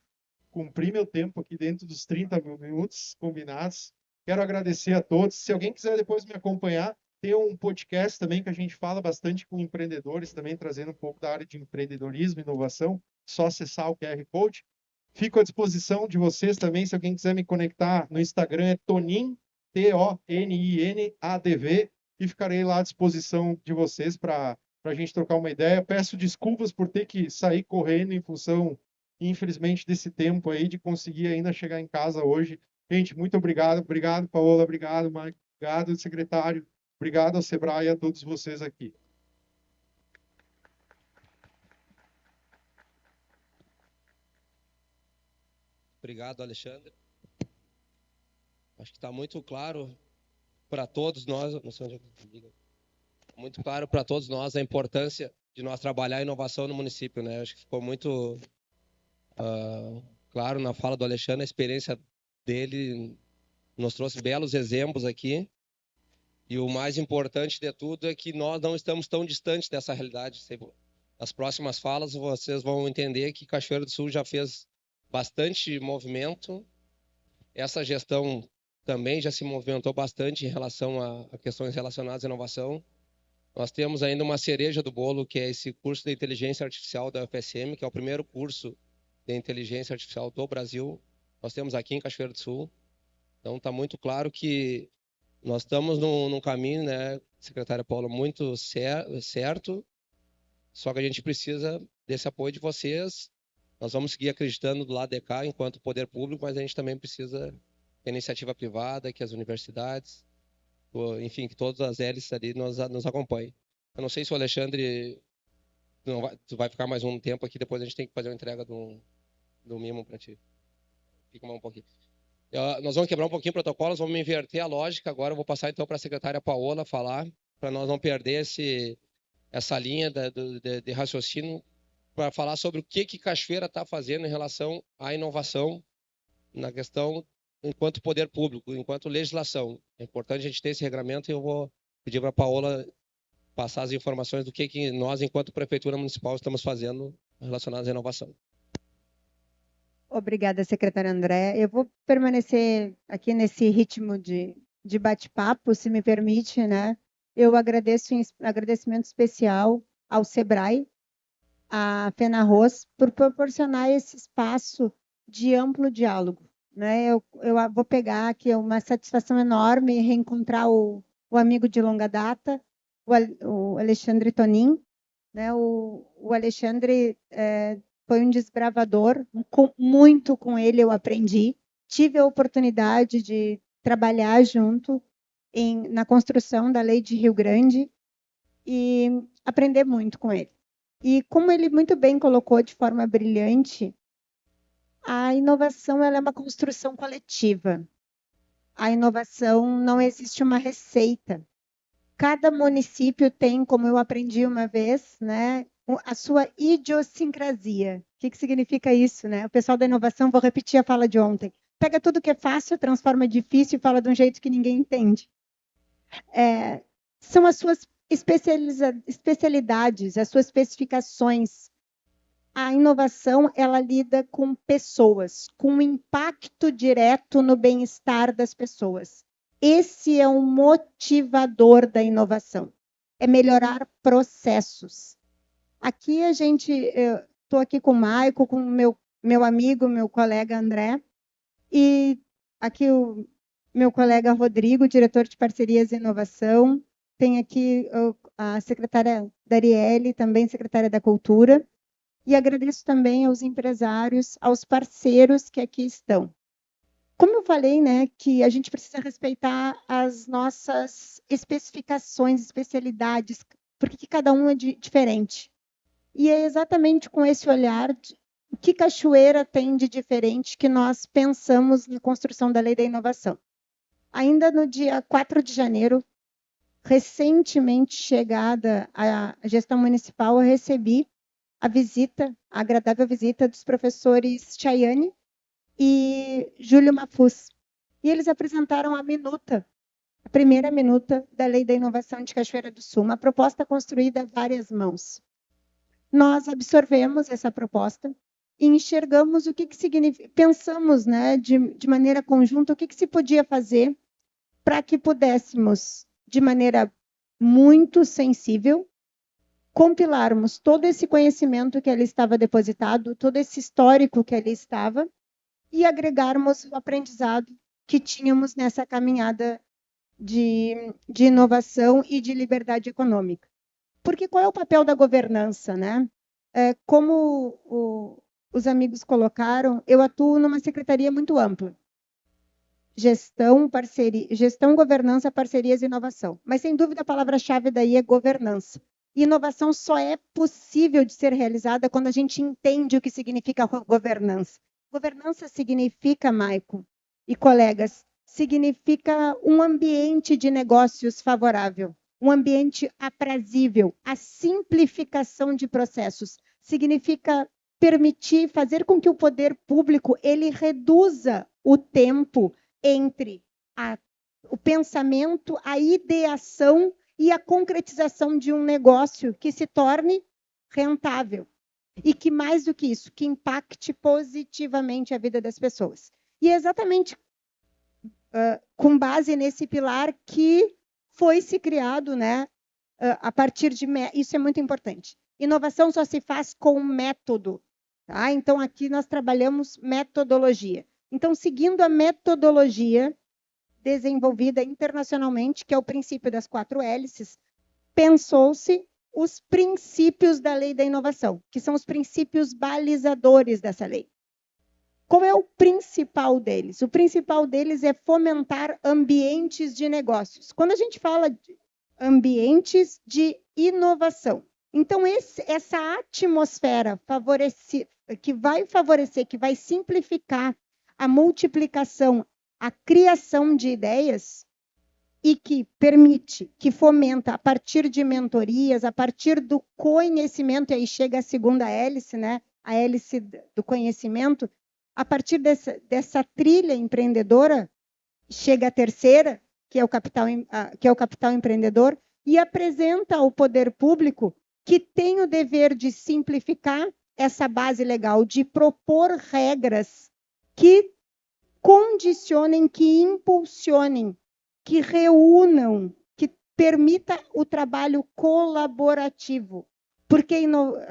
cumpri meu tempo aqui dentro dos 30 minutos combinados. Quero agradecer a todos. Se alguém quiser depois me acompanhar, tem um podcast também que a gente fala bastante com empreendedores, também trazendo um pouco da área de empreendedorismo e inovação. Só acessar o QR Code. Fico à disposição de vocês também. Se alguém quiser me conectar no Instagram, é Tonin, TONINADV, e ficarei lá à disposição de vocês para a gente trocar uma ideia. Peço desculpas por ter que sair correndo em função, infelizmente, desse tempo aí, de conseguir ainda chegar em casa hoje. Gente, muito obrigado. Obrigado, Paola. Obrigado, Mike. Obrigado, secretário. Obrigado ao Sebrae e a todos vocês aqui. Obrigado, Alexandre. Acho que está muito claro para todos nós, não sei onde muito claro para todos nós a importância de nós trabalhar a inovação no município, né? Acho que ficou muito claro na fala do Alexandre, a experiência dele nos trouxe belos exemplos aqui. E o mais importante de tudo é que nós não estamos tão distantes dessa realidade. Nas próximas falas, vocês vão entender que Cachoeiro do Sul já fez bastante movimento. Essa gestão também já se movimentou bastante em relação a questões relacionadas à inovação. Nós temos ainda uma cereja do bolo, que é esse curso de inteligência artificial da UFSM, que é o primeiro curso de inteligência artificial do Brasil. Nós temos aqui em Cachoeiro do Sul. Então, está muito claro que nós estamos num caminho, né, secretária Paula, muito certo, só que a gente precisa desse apoio de vocês. Nós vamos seguir acreditando do lado de cá, enquanto poder público, mas a gente também precisa da iniciativa privada, que as universidades, enfim, que todas as hélices ali nos acompanhem. Eu não sei se o Alexandre tu vai ficar mais um tempo aqui, depois a gente tem que fazer uma entrega do mimo para ti. Fica mais um pouquinho. Nós vamos quebrar um pouquinho o protocolo, vamos inverter a lógica. Agora eu vou passar então para a secretária Paola falar, para nós não perder essa linha de raciocínio, para falar sobre o que Cachoeira está fazendo em relação à inovação na questão enquanto poder público, enquanto legislação. É importante a gente ter esse regramento e eu vou pedir para a Paola passar as informações do que nós, enquanto Prefeitura Municipal, estamos fazendo relacionadas à inovação. Obrigada, secretário André. Eu vou permanecer aqui nesse ritmo de bate-papo, se me permite, né? Eu agradeço agradecimento especial ao Sebrae, à FENARROS, por proporcionar esse espaço de amplo diálogo, né? Eu vou pegar aqui, é uma satisfação enorme reencontrar o amigo de longa data, o Alexandre Tonin, né? O Alexandre foi um desbravador, muito com ele eu aprendi. Tive a oportunidade de trabalhar junto na construção da Lei de Rio Grande e aprender muito com ele. E como ele muito bem colocou de forma brilhante, a inovação ela é uma construção coletiva. A inovação não existe uma receita. Cada município tem, como eu aprendi uma vez, né, a sua idiosincrasia. O que significa isso, né? O pessoal da inovação, vou repetir a fala de ontem, pega tudo que é fácil, transforma difícil e fala de um jeito que ninguém entende. São as suas especialidades, as suas especificações. A inovação, ela lida com pessoas, com um impacto direto no bem-estar das pessoas. Esse é um motivador da inovação, é melhorar processos. Aqui eu estou aqui com o Maico, com o meu amigo, meu colega André, e aqui o meu colega Rodrigo, diretor de parcerias e inovação, tem aqui a secretária Darielle, também secretária da Cultura, e agradeço também aos empresários, aos parceiros que aqui estão. Como eu falei, né, que a gente precisa respeitar as nossas especificações, especialidades, porque cada um é diferente. E é exatamente com esse olhar o que Cachoeira tem de diferente que nós pensamos na construção da Lei da Inovação. Ainda no dia 4 de janeiro, recentemente chegada à gestão municipal, eu recebi a agradável visita dos professores Chayane e Júlio Mafuz. e eles apresentaram a minuta, a primeira minuta da Lei da Inovação de Cachoeira do Sul, uma proposta construída a várias mãos. Nós absorvemos essa proposta e enxergamos o que significa, pensamos, né, de maneira conjunta, o que se podia fazer para que pudéssemos, de maneira muito sensível, compilarmos todo esse conhecimento que ali estava depositado, todo esse histórico que ali estava, e agregarmos o aprendizado que tínhamos nessa caminhada de inovação e de liberdade econômica. Porque qual é o papel da governança, né? Como os amigos colocaram, eu atuo numa secretaria muito ampla. Gestão, governança, parcerias e inovação. Mas, sem dúvida, a palavra-chave daí é governança. E inovação só é possível de ser realizada quando a gente entende o que significa governança. Governança significa, Maico e colegas, significa um ambiente de negócios favorável, um ambiente aprazível, a simplificação de processos. Significa permitir, fazer com que o poder público ele reduza o tempo entre o pensamento, a ideação e a concretização de um negócio que se torne rentável. E que, mais do que isso, que impacte positivamente a vida das pessoas. E é exatamente com base nesse pilar que foi se criado, né, a partir de... Isso é muito importante. Inovação só se faz com método. Tá? Então, aqui nós trabalhamos metodologia. Então, seguindo a metodologia desenvolvida internacionalmente, que é o princípio das 4 hélices, pensou-se os princípios da lei da inovação, que são os princípios balizadores dessa lei. Qual é o principal deles? O principal deles é fomentar ambientes de negócios. Quando a gente fala de ambientes de inovação, então essa atmosfera que vai favorecer, que vai simplificar a multiplicação, a criação de ideias, e que permite, que fomenta a partir de mentorias, a partir do conhecimento, e aí chega a segunda hélice, né? A hélice do conhecimento, a partir dessa trilha empreendedora, chega a terceira, que é o capital empreendedor, e apresenta ao poder público que tem o dever de simplificar essa base legal, de propor regras que condicionem, que impulsionem, que reúnam, que permita o trabalho colaborativo. Porque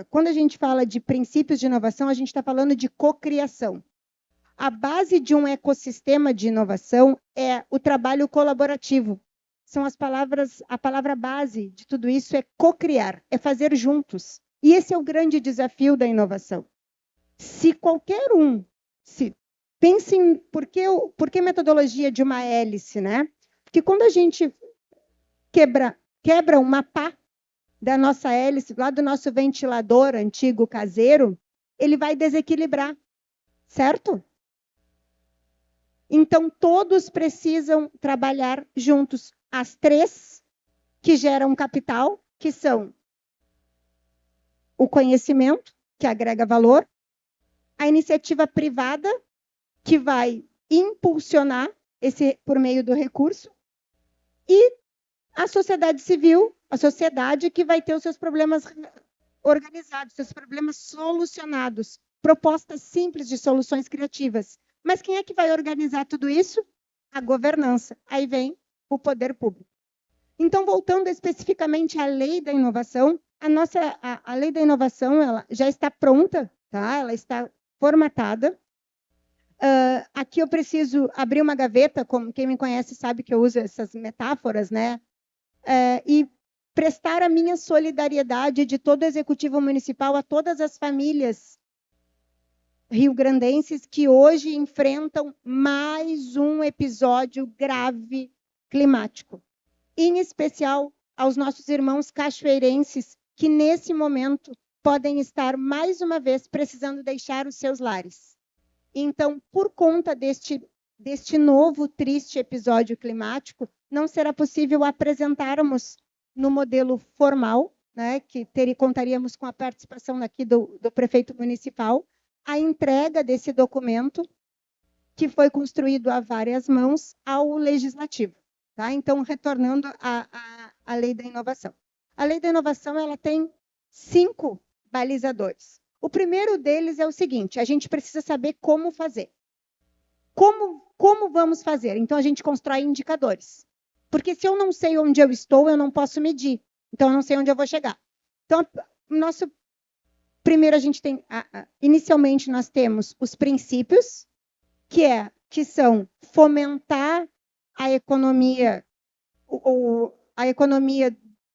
quando a gente fala de princípios de inovação, a gente está falando de cocriação. A base de um ecossistema de inovação é o trabalho colaborativo. São a palavra base de tudo isso é cocriar, é fazer juntos. E esse é o grande desafio da inovação. Se qualquer pense em por que metodologia de uma hélice, né? Porque quando a gente quebra uma pá da nossa hélice, lá do nosso ventilador antigo caseiro, ele vai desequilibrar, certo? Então, todos precisam trabalhar juntos. As 3 que geram capital, que são o conhecimento, que agrega valor, a iniciativa privada, que vai impulsionar por meio do recurso, e a sociedade civil, a sociedade que vai ter os seus problemas organizados, seus problemas solucionados, propostas simples de soluções criativas. Mas quem é que vai organizar tudo isso? A governança. Aí vem o poder público. Então, voltando especificamente à lei da inovação, a lei da inovação ela já está pronta, tá? Ela está formatada. Aqui eu preciso abrir uma gaveta, como quem me conhece sabe que eu uso essas metáforas, né? E prestar a minha solidariedade de todo o Executivo Municipal a todas as famílias rio-grandenses que hoje enfrentam mais um episódio grave climático. Em especial aos nossos irmãos cachoeirenses que, nesse momento, podem estar, mais uma vez, precisando deixar os seus lares. Então, por conta deste novo triste episódio climático, não será possível apresentarmos no modelo formal, né, que contaríamos com a participação aqui do prefeito municipal, a entrega desse documento, que foi construído a várias mãos ao legislativo. Tá? Então, retornando à lei da inovação. A lei da inovação ela tem 5 balizadores. O primeiro deles é o seguinte: a gente precisa saber como fazer. Como vamos fazer? Então, a gente constrói indicadores. Porque se eu não sei onde eu estou, eu não posso medir. Então, eu não sei onde eu vou chegar. Então, primeiro, a gente tem... inicialmente, nós temos os princípios, que são fomentar a economia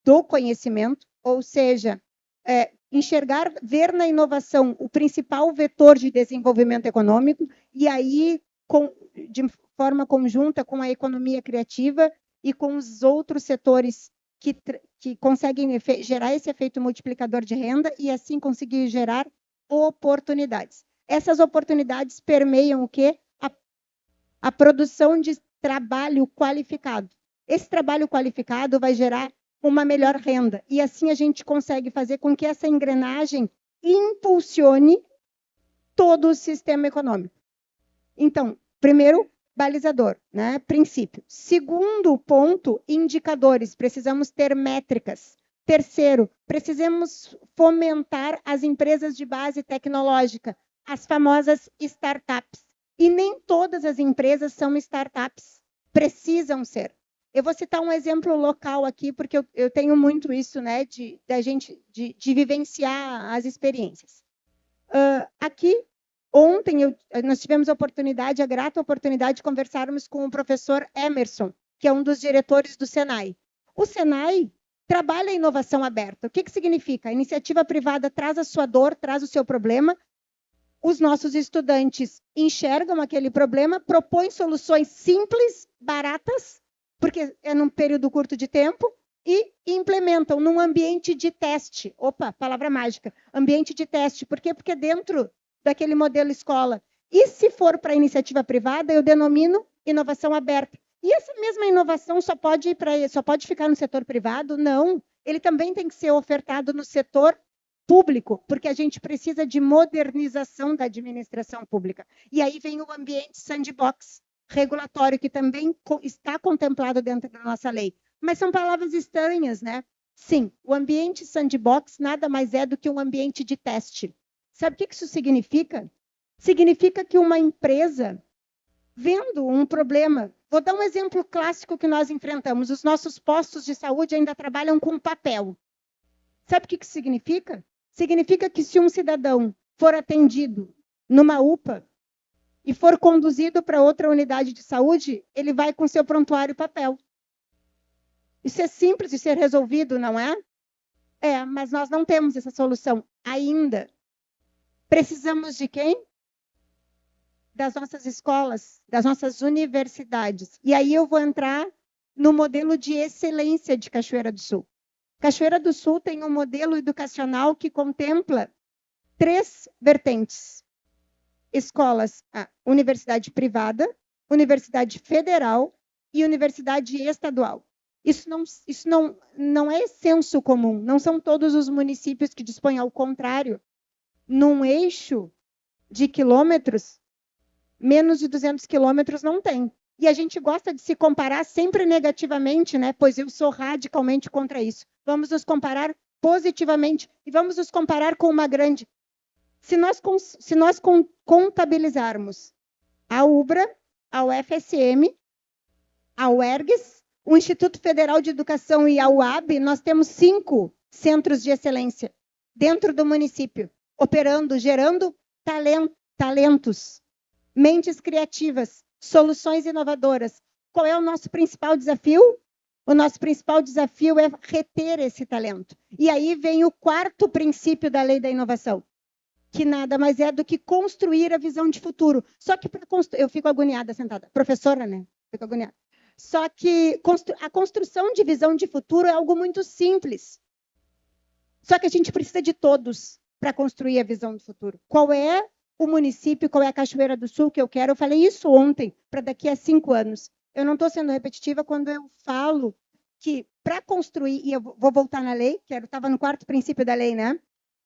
do conhecimento, ou seja, enxergar, ver na inovação o principal vetor de desenvolvimento econômico, e aí, de forma conjunta com a economia criativa e com os outros setores que conseguem gerar esse efeito multiplicador de renda e, assim, conseguir gerar oportunidades. Essas oportunidades permeiam o quê? A produção de trabalho qualificado. Esse trabalho qualificado vai gerar uma melhor renda. E assim a gente consegue fazer com que essa engrenagem impulsione todo o sistema econômico. Então, primeiro, balizador, né? Princípio. Segundo ponto, indicadores. Precisamos ter métricas. Terceiro, precisamos fomentar as empresas de base tecnológica, as famosas startups. E nem todas as empresas são startups. Precisam ser. Eu vou citar um exemplo local aqui, porque eu tenho muito isso, né, de vivenciar as experiências. Aqui, ontem, nós tivemos a grata oportunidade de conversarmos com o professor Emerson, que é um dos diretores do Senai. O Senai trabalha a inovação aberta. O que significa? A iniciativa privada traz a sua dor, traz o seu problema, os nossos estudantes enxergam aquele problema, propõem soluções simples, baratas, porque é num período curto de tempo, e implementam num ambiente de teste. Opa, palavra mágica. Ambiente de teste. Por quê? Porque dentro daquele modelo escola. E se for para a iniciativa privada, eu denomino inovação aberta. E essa mesma inovação só pode ficar no setor privado? Não. Ele também tem que ser ofertado no setor público, porque a gente precisa de modernização da administração pública. E aí vem o ambiente sandbox regulatório, que também está contemplado dentro da nossa lei. Mas são palavras estranhas, né? Sim, o ambiente sandbox nada mais é do que um ambiente de teste. Sabe o que isso significa? Significa que uma empresa, vendo um problema... Vou dar um exemplo clássico que nós enfrentamos. Os nossos postos de saúde ainda trabalham com papel. Sabe o que isso significa? Significa que se um cidadão for atendido numa UPA e for conduzido para outra unidade de saúde, ele vai com seu prontuário papel. Isso é simples de ser resolvido, não é? Mas nós não temos essa solução ainda. Precisamos de quem? Das nossas escolas, das nossas universidades. E aí eu vou entrar no modelo de excelência de Cachoeira do Sul. Cachoeira do Sul tem um modelo educacional que contempla 3 vertentes. Escolas, universidade privada, universidade federal e universidade estadual. Isso não é senso comum, não são todos os municípios que dispõem, ao contrário. Num eixo de quilômetros, menos de 200 quilômetros não tem. E a gente gosta de se comparar sempre negativamente, né? Pois eu sou radicalmente contra isso. Vamos nos comparar positivamente e vamos nos comparar com uma grande. Se nós contabilizarmos a UBRA, a UFSM, a UERGS, o Instituto Federal de Educação e a UAB, nós temos 5 centros de excelência dentro do município, operando, gerando talentos, mentes criativas, soluções inovadoras. Qual é o nosso principal desafio? O nosso principal desafio é reter esse talento. E aí vem o 4º princípio da lei da inovação, que nada mais é do que construir a visão de futuro. Só que eu fico agoniada sentada. Professora, né? Fico agoniada. Só que a construção de visão de futuro é algo muito simples. Só que a gente precisa de todos para construir a visão do futuro. Qual é o município, qual é a Cachoeira do Sul que eu quero? Eu falei isso ontem, para daqui a 5 anos. Eu não estou sendo repetitiva quando eu falo que para construir, e eu vou voltar na lei, que estava no 4º princípio da lei, né?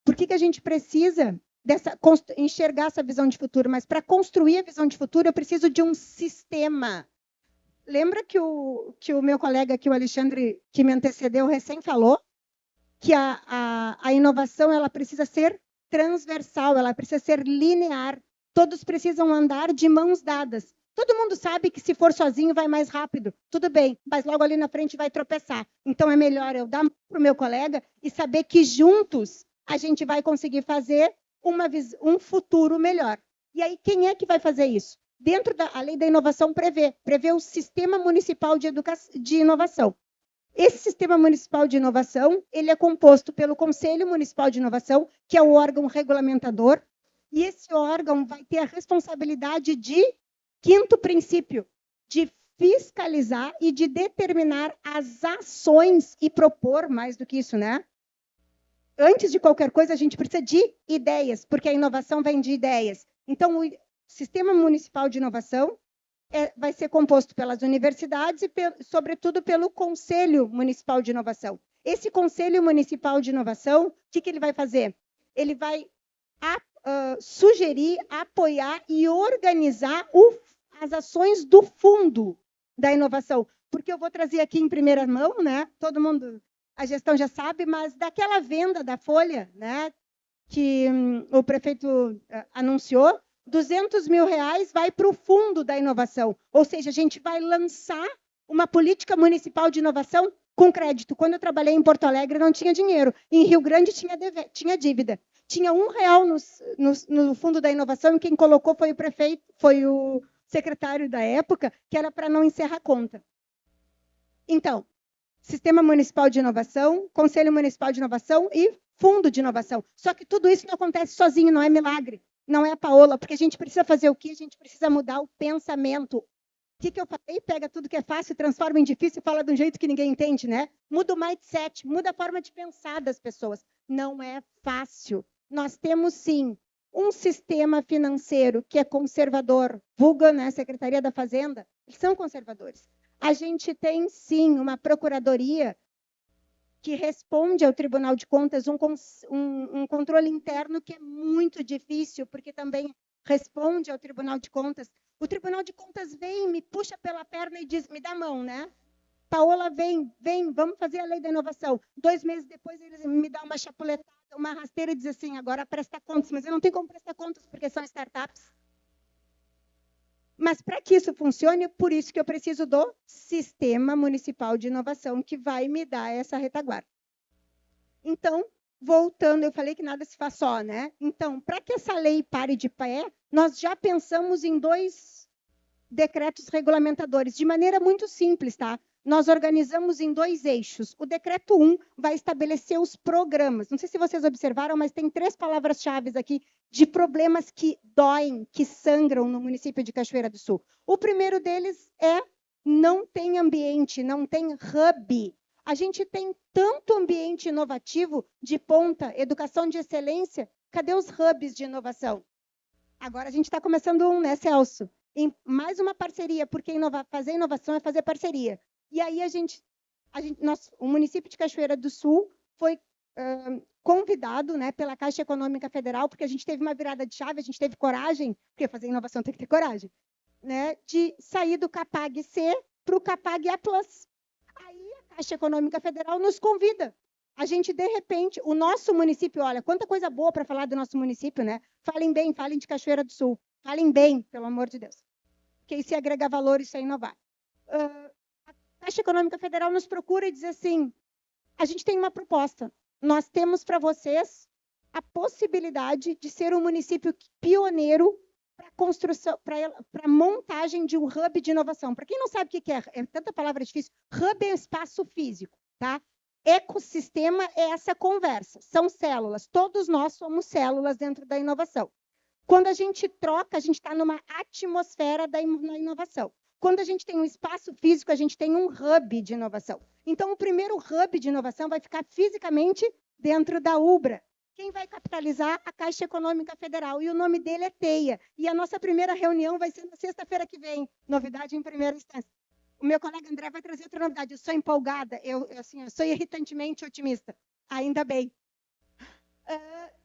Por que a gente precisa enxergar essa visão de futuro, mas para construir a visão de futuro eu preciso de um sistema. Lembra que o meu colega aqui, o Alexandre, que me antecedeu, recém falou que a inovação ela precisa ser transversal, ela precisa ser linear. Todos precisam andar de mãos dadas. Todo mundo sabe que se for sozinho vai mais rápido. Tudo bem, mas logo ali na frente vai tropeçar. Então é melhor eu dar para o meu colega e saber que juntos a gente vai conseguir fazer um futuro melhor. E aí, quem é que vai fazer isso? Dentro da lei da inovação prevê o Sistema Municipal de Inovação. Esse Sistema Municipal de Inovação, ele é composto pelo Conselho Municipal de Inovação, que é o órgão regulamentador, e esse órgão vai ter a responsabilidade de, quinto princípio, de fiscalizar e de determinar as ações e propor, mais do que isso, né? Antes de qualquer coisa, a gente precisa de ideias, porque a inovação vem de ideias. Então, o Sistema Municipal de Inovação vai ser composto pelas universidades e, sobretudo, pelo Conselho Municipal de Inovação. Esse Conselho Municipal de Inovação, o que ele vai fazer? Ele vai sugerir, apoiar e organizar as ações do fundo da inovação. Porque eu vou trazer aqui em primeira mão, né? Todo mundo, a gestão já sabe, mas daquela venda da Folha, né? Que o prefeito anunciou, 200 mil reais vai para o fundo da inovação. Ou seja, a gente vai lançar uma política municipal de inovação com crédito. Quando eu trabalhei em Porto Alegre, não tinha dinheiro. Em Rio Grande, tinha dívida. Tinha R$1 no fundo da inovação, e quem colocou foi o prefeito, foi o secretário da época, que era para não encerrar a conta. Então, Sistema Municipal de Inovação, Conselho Municipal de Inovação e Fundo de Inovação. Só que tudo isso não acontece sozinho, não é milagre. Não é a Paola, porque a gente precisa fazer o quê? A gente precisa mudar o pensamento. O que eu falei? Pega tudo que é fácil, transforma em difícil e fala de um jeito que ninguém entende, né? Muda o mindset, muda a forma de pensar das pessoas. Não é fácil. Nós temos, sim, um sistema financeiro que é conservador. Vulga, né? Secretaria da Fazenda, eles são conservadores. A gente tem, sim, uma procuradoria que responde ao Tribunal de Contas, um controle interno que é muito difícil, porque também responde ao Tribunal de Contas. O Tribunal de Contas vem, me puxa pela perna e diz, me dá a mão, né? Paola, vem, vamos fazer a lei da inovação. 2 meses depois, eles me dão uma chapuletada, uma rasteira e dizem assim, agora presta contas. Mas eu não tenho como prestar contas, porque são startups. Mas para que isso funcione, por isso que eu preciso do Sistema Municipal de Inovação, que vai me dar essa retaguarda. Então, voltando, eu falei que nada se faz só, né? Então, para que essa lei pare de pé, nós já pensamos em 2 decretos regulamentadores, de maneira muito simples, tá? Nós organizamos em 2 eixos. O decreto 1 vai estabelecer os programas. Não sei se vocês observaram, mas tem 3 palavras-chave aqui de problemas que doem, que sangram no município de Cachoeira do Sul. O primeiro deles é não tem ambiente, não tem hub. A gente tem tanto ambiente inovativo de ponta, educação de excelência. Cadê os hubs de inovação? Agora a gente está começando né, Celso? Em mais uma parceria, porque fazer inovação é fazer parceria. E aí o município de Cachoeira do Sul foi convidado, né, pela Caixa Econômica Federal, porque a gente teve uma virada de chave, a gente teve coragem, porque fazer inovação tem que ter coragem, né, de sair do CAPAG-C para o CAPAG-A+. Aí a Caixa Econômica Federal nos convida. A gente, de repente, o nosso município, olha, quanta coisa boa para falar do nosso município, né? Falem bem, falem de Cachoeira do Sul. Falem bem, pelo amor de Deus. Porque isso é agregar valor, isso é inovar. A Caixa Econômica Federal nos procura e diz assim, a gente tem uma proposta. Nós temos para vocês a possibilidade de ser um município pioneiro para construção, para montagem de um hub de inovação. Para quem não sabe o que é tanta palavra difícil, hub é espaço físico, tá? Ecossistema é essa conversa, são células. Todos nós somos células dentro da inovação. Quando a gente troca, a gente está numa atmosfera da inovação. Quando a gente tem um espaço físico, a gente tem um hub de inovação. Então, o primeiro hub de inovação vai ficar fisicamente dentro da UBRA. Quem vai capitalizar? A Caixa Econômica Federal. E o nome dele é TEIA. E a nossa primeira reunião vai ser na sexta-feira que vem. Novidade em primeira instância. O meu colega André vai trazer outra novidade. Eu sou empolgada. Eu sou irritantemente otimista. Ainda bem.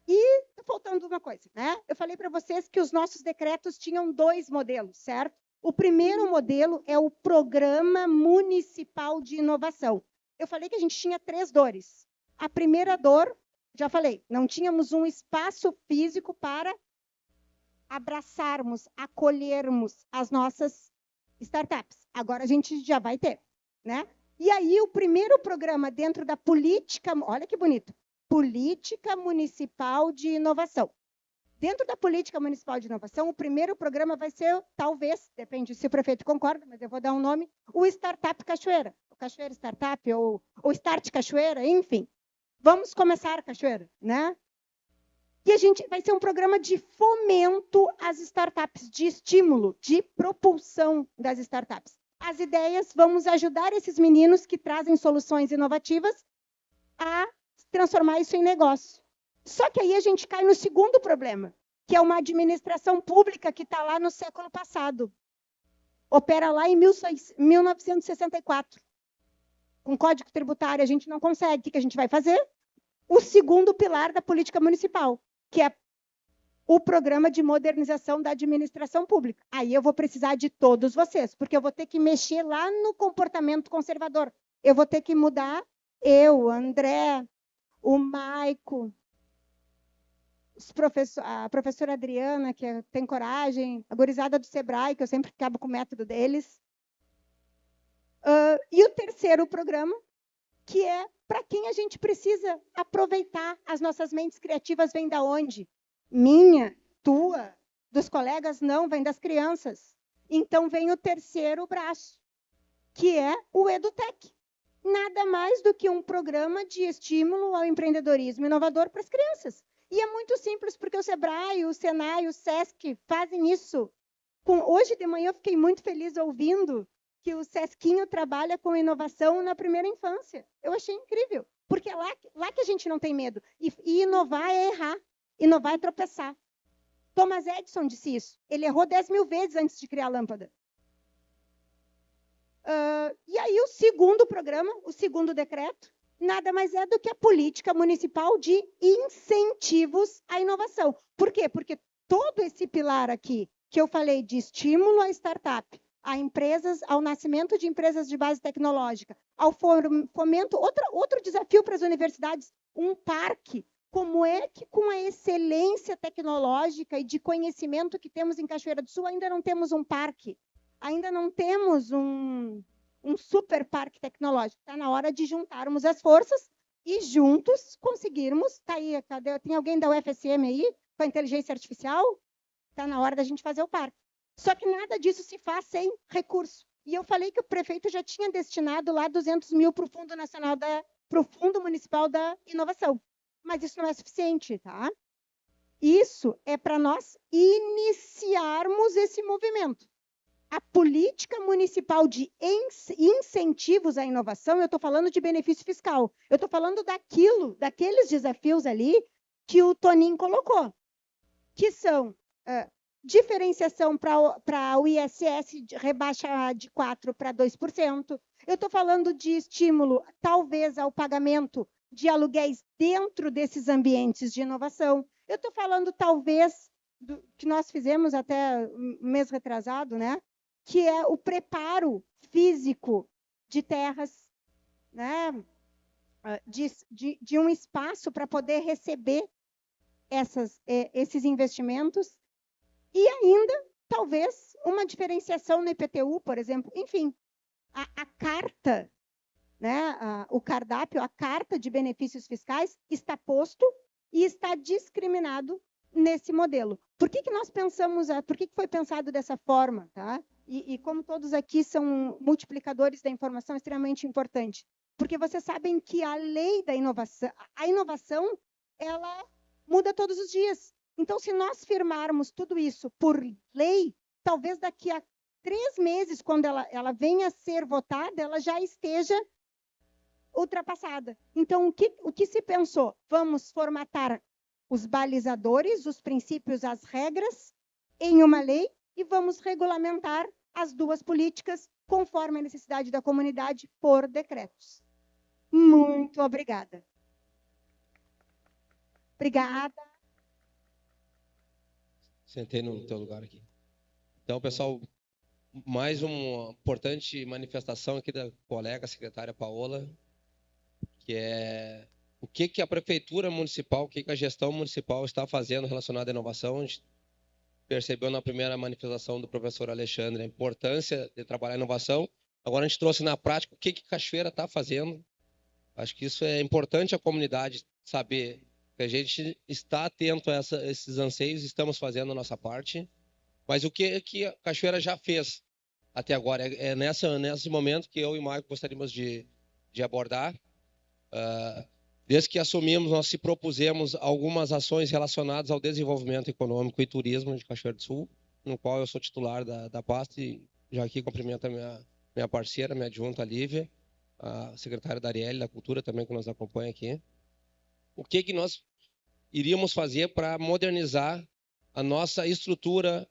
E está faltando uma coisa, né? Eu falei para vocês que os nossos decretos tinham 2 modelos, certo? O primeiro modelo é o Programa Municipal de Inovação. Eu falei que a gente tinha 3 dores. A primeira dor, já falei, não tínhamos um espaço físico para abraçarmos, acolhermos as nossas startups. Agora a gente já vai ter, né? E aí o primeiro programa dentro da política, olha que bonito, Política Municipal de Inovação. Dentro da Política Municipal de Inovação, o primeiro programa vai ser, talvez, depende se o prefeito concorda, mas eu vou dar um nome, o Startup Cachoeira. O Cachoeira Startup ou Start Cachoeira, enfim. Vamos começar, Cachoeira, né? E a gente vai ser um programa de fomento às startups, de estímulo, de propulsão das startups. As ideias, vamos ajudar esses meninos que trazem soluções inovativas a transformar isso em negócio. Só que aí a gente cai no segundo problema, que é uma administração pública que está lá no século passado. Opera lá em 1964. Com código tributário a gente não consegue. O que a gente vai fazer? O segundo pilar da política municipal, que é o programa de modernização da administração pública. Aí eu vou precisar de todos vocês, porque eu vou ter que mexer lá no comportamento conservador. Eu vou ter que mudar, eu, André, o Maico, a professora Adriana, que tem coragem, a gurizada do Sebrae, que eu sempre acabo com o método deles. E o terceiro programa, que é para quem a gente precisa aproveitar as nossas mentes criativas, vem da onde? Minha, tua, dos colegas, não, vem das crianças. Então, vem o terceiro braço, que é o EduTech. Nada mais do que um programa de estímulo ao empreendedorismo inovador para as crianças. E é muito simples, porque o Sebrae, o Senai, o Sesc fazem isso. Hoje de manhã eu fiquei muito feliz ouvindo que o Sesquinho trabalha com inovação na primeira infância. Eu achei incrível, porque é lá que a gente não tem medo. E inovar é errar, inovar é tropeçar. Thomas Edison disse isso. Ele errou 10.000 vezes antes de criar a lâmpada. E aí o segundo programa, o segundo decreto, nada mais é do que a política municipal de incentivos à inovação. Por quê? Porque todo esse pilar aqui, que eu falei de estímulo à startup, a empresas, ao nascimento de empresas de base tecnológica, ao fomento, outro desafio para as universidades, um parque. Como é que, com a excelência tecnológica e de conhecimento que temos em Cachoeira do Sul, ainda não temos um parque? Ainda não temos um super parque tecnológico. Está na hora de juntarmos as forças e juntos conseguirmos. Tá aí, cadê? Tem alguém da UFSM aí com a inteligência artificial? Está na hora da gente fazer o parque. Só que nada disso se faz sem recurso. E eu falei que o prefeito já tinha destinado lá 200 mil para o Fundo Municipal da Inovação. Mas isso não é suficiente, tá? Isso é para nós iniciarmos esse movimento. A política municipal de incentivos à inovação, eu estou falando de benefício fiscal. Eu estou falando daqueles desafios ali que o Toninho colocou, que são diferenciação para o ISS, rebaixa de 4% para 2%. Eu estou falando de estímulo, talvez, ao pagamento de aluguéis dentro desses ambientes de inovação. Eu estou falando, talvez, do que nós fizemos até mês retrasado, né? Que é o preparo físico de terras, né? de um espaço para poder receber esses investimentos. E ainda, talvez, uma diferenciação no IPTU, por exemplo. Enfim, a carta, né, o cardápio, a carta de benefícios fiscais está posto e está discriminado nesse modelo. Por que nós pensamos, por que foi pensado dessa forma? Tá? E como todos aqui são multiplicadores da informação, é extremamente importante. Porque vocês sabem que a lei da inovação, a inovação, ela muda todos os dias. Então, se nós firmarmos tudo isso por lei, talvez daqui a 3 meses, quando ela venha a ser votada, ela já esteja ultrapassada. Então, o que se pensou? Vamos formatar os balizadores, os princípios, as regras em uma lei e vamos regulamentar as 2 políticas conforme a necessidade da comunidade por decretos. Muito obrigada. Obrigada. Sentei no teu lugar aqui. Então, pessoal, mais uma importante manifestação aqui da colega secretária Paola, que é o que a prefeitura municipal, o que a gestão municipal está fazendo relacionado à inovação. A gente percebeu na primeira manifestação do professor Alexandre a importância de trabalhar a inovação. Agora a gente trouxe na prática o que Cachoeira está fazendo. Acho que isso é importante a comunidade saber, que a gente está atento a esses anseios, estamos fazendo a nossa parte. Mas o que a Cachoeira já fez até agora? É nesse momento que eu e o Marco gostaríamos de abordar. Desde que assumimos, nós se propusemos algumas ações relacionadas ao desenvolvimento econômico e turismo de Cachoeira do Sul, no qual eu sou titular da pasta, e já aqui cumprimento a minha parceira, minha adjunta Lívia, a secretária Darielle da Cultura também, que nos acompanha aqui. O que nós iríamos fazer para modernizar a nossa estrutura,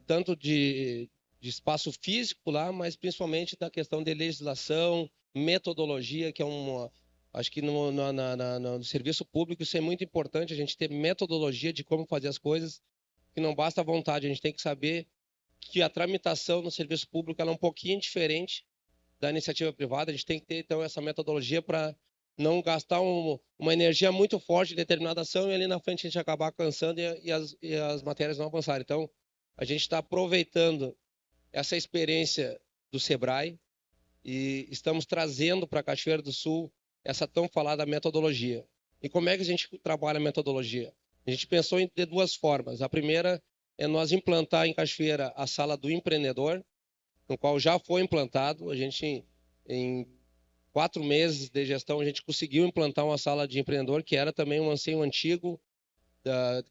tanto de espaço físico lá, mas principalmente da questão de legislação, metodologia, que é acho que no serviço público isso é muito importante, a gente ter metodologia de como fazer as coisas, que não basta a vontade, a gente tem que saber que a tramitação no serviço público ela é um pouquinho diferente da iniciativa privada, a gente tem que ter então essa metodologia para não gastar uma energia muito forte em determinada ação e ali na frente a gente acabar cansando e as matérias não avançarem. Então, a gente está aproveitando essa experiência do SEBRAE e estamos trazendo para Cachoeira do Sul essa tão falada metodologia. E como é que a gente trabalha a metodologia? A gente pensou de duas formas. A primeira é nós implantar em Cachoeira a sala do empreendedor, no qual já foi implantado. A gente, em 4 meses de gestão, a gente conseguiu implantar uma sala de empreendedor, que era também um anseio antigo,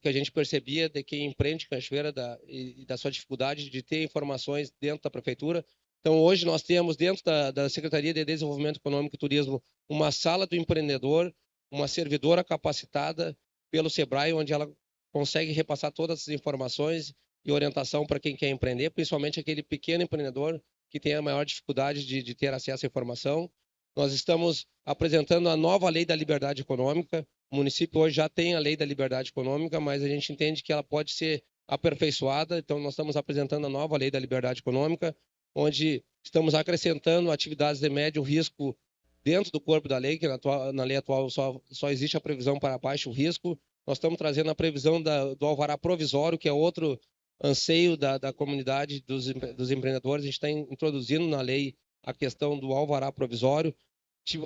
que a gente percebia de quem empreende Cachoeira e da sua dificuldade de ter informações dentro da prefeitura. Então, hoje nós temos dentro da Secretaria de Desenvolvimento Econômico e Turismo uma sala do empreendedor, uma servidora capacitada pelo SEBRAE, onde ela consegue repassar todas as informações e orientação para quem quer empreender, principalmente aquele pequeno empreendedor que tem a maior dificuldade de ter acesso à informação. Nós estamos apresentando a nova Lei da Liberdade Econômica. O município hoje já tem a Lei da Liberdade Econômica, mas a gente entende que ela pode ser aperfeiçoada. Então, nós estamos apresentando a nova Lei da Liberdade Econômica, onde estamos acrescentando atividades de médio risco dentro do corpo da lei, que na lei atual só existe a previsão para baixo risco. Nós estamos trazendo a previsão do alvará provisório, que é outro anseio da comunidade dos empreendedores. A gente está introduzindo na lei a questão do alvará provisório.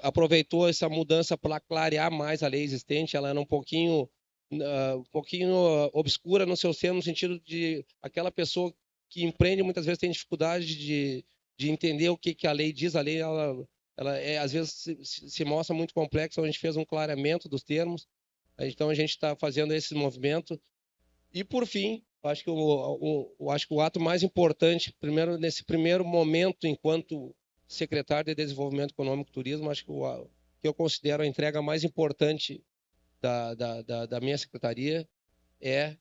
Aproveitou essa mudança para clarear mais a lei existente. Ela era um pouquinho obscura no seu seno, no sentido de aquela pessoa que empreende muitas vezes tem dificuldade de entender o que a lei diz. A lei, ela às vezes se mostra muito complexa. A gente fez um clareamento dos termos. Então, a gente está fazendo esse movimento. E, por fim, acho que o ato mais importante, nesse primeiro momento, enquanto secretário de Desenvolvimento Econômico e Turismo, acho que eu considero a entrega mais importante da minha secretaria é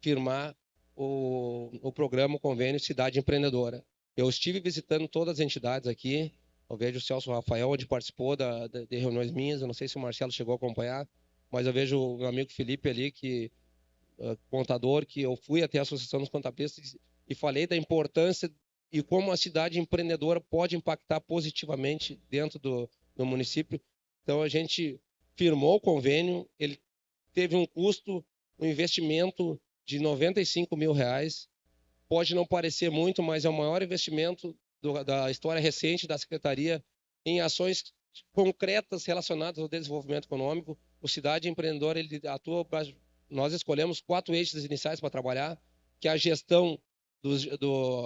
firmar o programa, o convênio Cidade Empreendedora. Eu estive visitando todas as entidades aqui. Eu vejo o Celso Rafael, onde participou de reuniões minhas. Eu não sei se o Marcelo chegou a acompanhar, mas eu vejo o meu amigo Felipe ali, contador, que eu fui até a Associação dos Contapistas e falei da importância e como a cidade empreendedora pode impactar positivamente dentro do município. Então, a gente firmou o convênio, ele teve um custo, um investimento de R$95 mil. Pode não parecer muito, mas é o maior investimento da história recente da Secretaria em ações concretas relacionadas ao desenvolvimento econômico. O Cidade Empreendedora, ele atua nós escolhemos 4 eixos iniciais para trabalhar, que é a gestão,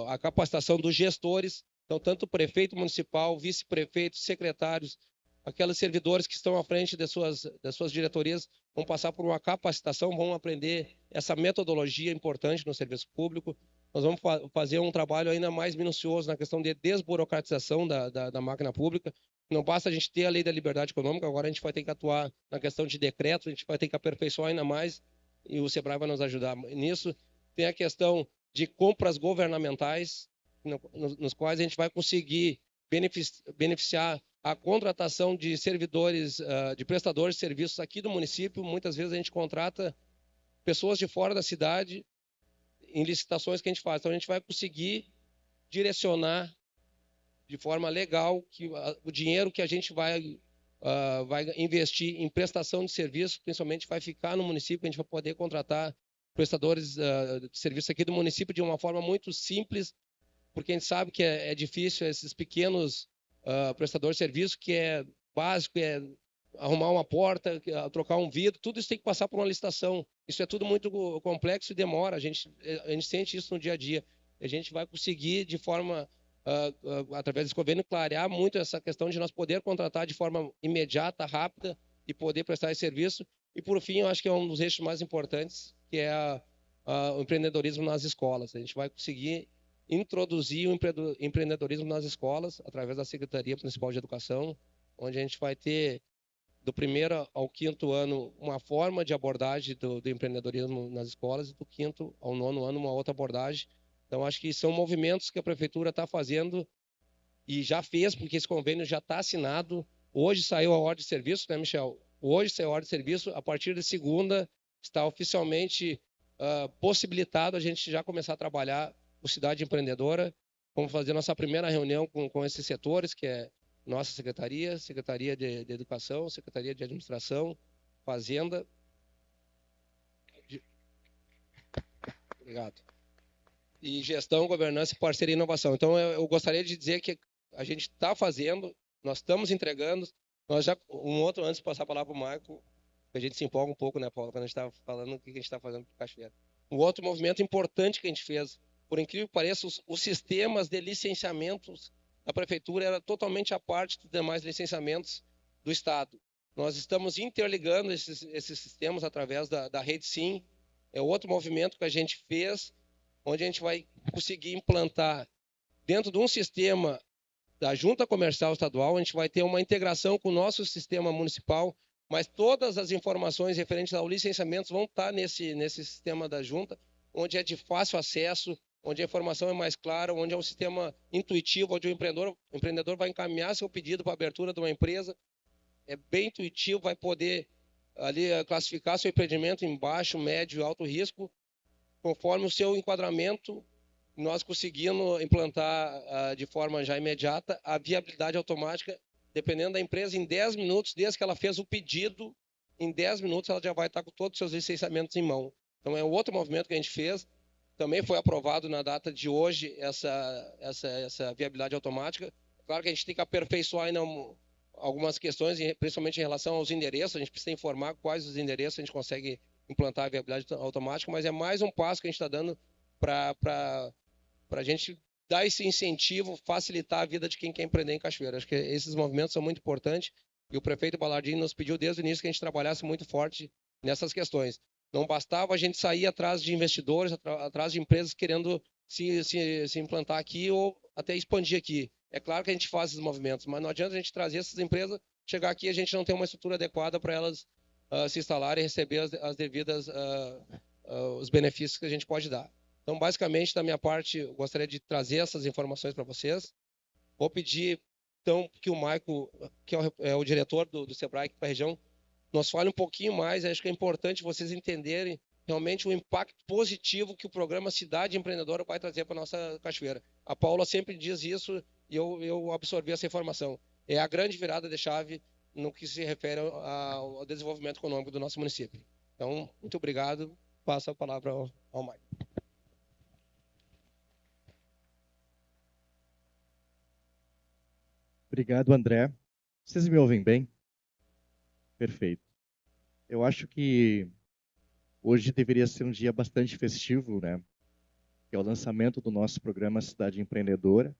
a capacitação dos gestores, então tanto o prefeito municipal, vice-prefeitos, secretários, aqueles servidores que estão à frente das suas diretorias vão passar por uma capacitação, vão aprender essa metodologia importante no serviço público. Nós vamos fazer um trabalho ainda mais minucioso na questão de desburocratização da máquina pública. Não basta a gente ter a Lei da Liberdade Econômica, agora a gente vai ter que atuar na questão de decreto, a gente vai ter que aperfeiçoar ainda mais, e o SEBRAE vai nos ajudar nisso. Tem a questão de compras governamentais, nos quais a gente vai conseguir beneficiar a contratação de servidores, de prestadores de serviços aqui do município. Muitas vezes a gente contrata pessoas de fora da cidade em licitações que a gente faz. Então, a gente vai conseguir direcionar de forma legal que o dinheiro que a gente vai investir em prestação de serviço, principalmente, vai ficar no município. A gente vai poder contratar prestadores de serviço aqui do município de uma forma muito simples, porque a gente sabe que é difícil esses pequenos prestadores de serviço, que é básico, é arrumar uma porta, trocar um vidro, tudo isso tem que passar por uma licitação. Isso é tudo muito complexo e demora. A gente sente isso no dia a dia. A gente vai conseguir, de forma, através desse convênio, clarear muito essa questão de nós poder contratar de forma imediata, rápida, e poder prestar esse serviço. E, por fim, eu acho que é um dos eixos mais importantes, que é o empreendedorismo nas escolas. A gente vai conseguir introduzir o empreendedorismo nas escolas, através da Secretaria Municipal de Educação, onde a gente vai ter, do 1º ao 5º ano, uma forma de abordagem do empreendedorismo nas escolas, e do 5º ao 9º ano, uma outra abordagem. Então, acho que são movimentos que a Prefeitura está fazendo e já fez, porque esse convênio já está assinado. Hoje saiu a ordem de serviço, né, Michel? Hoje saiu a ordem de serviço. A partir de segunda, está oficialmente possibilitado a gente já começar a trabalhar o Cidade Empreendedora. Vamos fazer nossa primeira reunião com esses setores, que é nossa Secretaria, Secretaria de Educação, Secretaria de Administração, Fazenda. Obrigado. E Gestão, Governança, Parceria e Inovação. Então, eu gostaria de dizer que a gente está fazendo, nós estamos entregando, nós já, antes de passar a palavra para o Marco, a gente se empolga um pouco, né, Paulo, quando a gente está falando o que a gente está fazendo para o Cachoeira. Um outro movimento importante que a gente fez, por incrível que pareça, os sistemas de licenciamentos da Prefeitura era totalmente à parte dos demais licenciamentos do Estado. Nós estamos interligando esses sistemas através da Rede Sim. É outro movimento que a gente fez, onde a gente vai conseguir implantar, dentro de um sistema da Junta Comercial Estadual, a gente vai ter uma integração com o nosso sistema municipal, mas todas as informações referentes ao licenciamento vão estar nesse sistema da Junta, onde é de fácil acesso, onde a informação é mais clara, onde é um sistema intuitivo, onde o empreendedor vai encaminhar seu pedido para a abertura de uma empresa, é bem intuitivo, vai poder ali classificar seu empreendimento em baixo, médio e alto risco, conforme o seu enquadramento. Nós conseguimos implantar de forma já imediata a viabilidade automática, dependendo da empresa, em 10 minutos, desde que ela fez o pedido, em 10 minutos ela já vai estar com todos os seus licenciamentos em mão. Então, é outro movimento que a gente fez. Também foi aprovado na data de hoje essa viabilidade automática. Claro que a gente tem que aperfeiçoar ainda algumas questões, principalmente em relação aos endereços. A gente precisa informar quais os endereços a gente consegue implantar a viabilidade automática, mas é mais um passo que a gente está dando para a gente dar esse incentivo, facilitar a vida de quem quer empreender em Cachoeira. Acho que esses movimentos são muito importantes, e o prefeito Balardim nos pediu desde o início que a gente trabalhasse muito forte nessas questões. Não bastava a gente sair atrás de investidores, atrás de empresas querendo se implantar aqui ou até expandir aqui. É claro que a gente faz esses movimentos, mas não adianta a gente trazer essas empresas, chegar aqui e a gente não ter uma estrutura adequada para elas se instalarem e receber as devidas os benefícios que a gente pode dar. Então, basicamente, da minha parte, eu gostaria de trazer essas informações para vocês. Vou pedir, então, que o Maico, que é o diretor do SEBRAE aqui para a região, nos fale um pouquinho mais. Acho que é importante vocês entenderem realmente o impacto positivo que o programa Cidade Empreendedora vai trazer para a nossa Cachoeira. A Paula sempre diz isso e eu absorvi essa informação. É a grande virada de chave no que se refere ao desenvolvimento econômico do nosso município. Então, muito obrigado. Passo a palavra ao Maico. Obrigado, André. Vocês me ouvem bem? Perfeito. Eu acho que hoje deveria ser um dia bastante festivo, né? Que é o lançamento do nosso programa Cidade Empreendedora.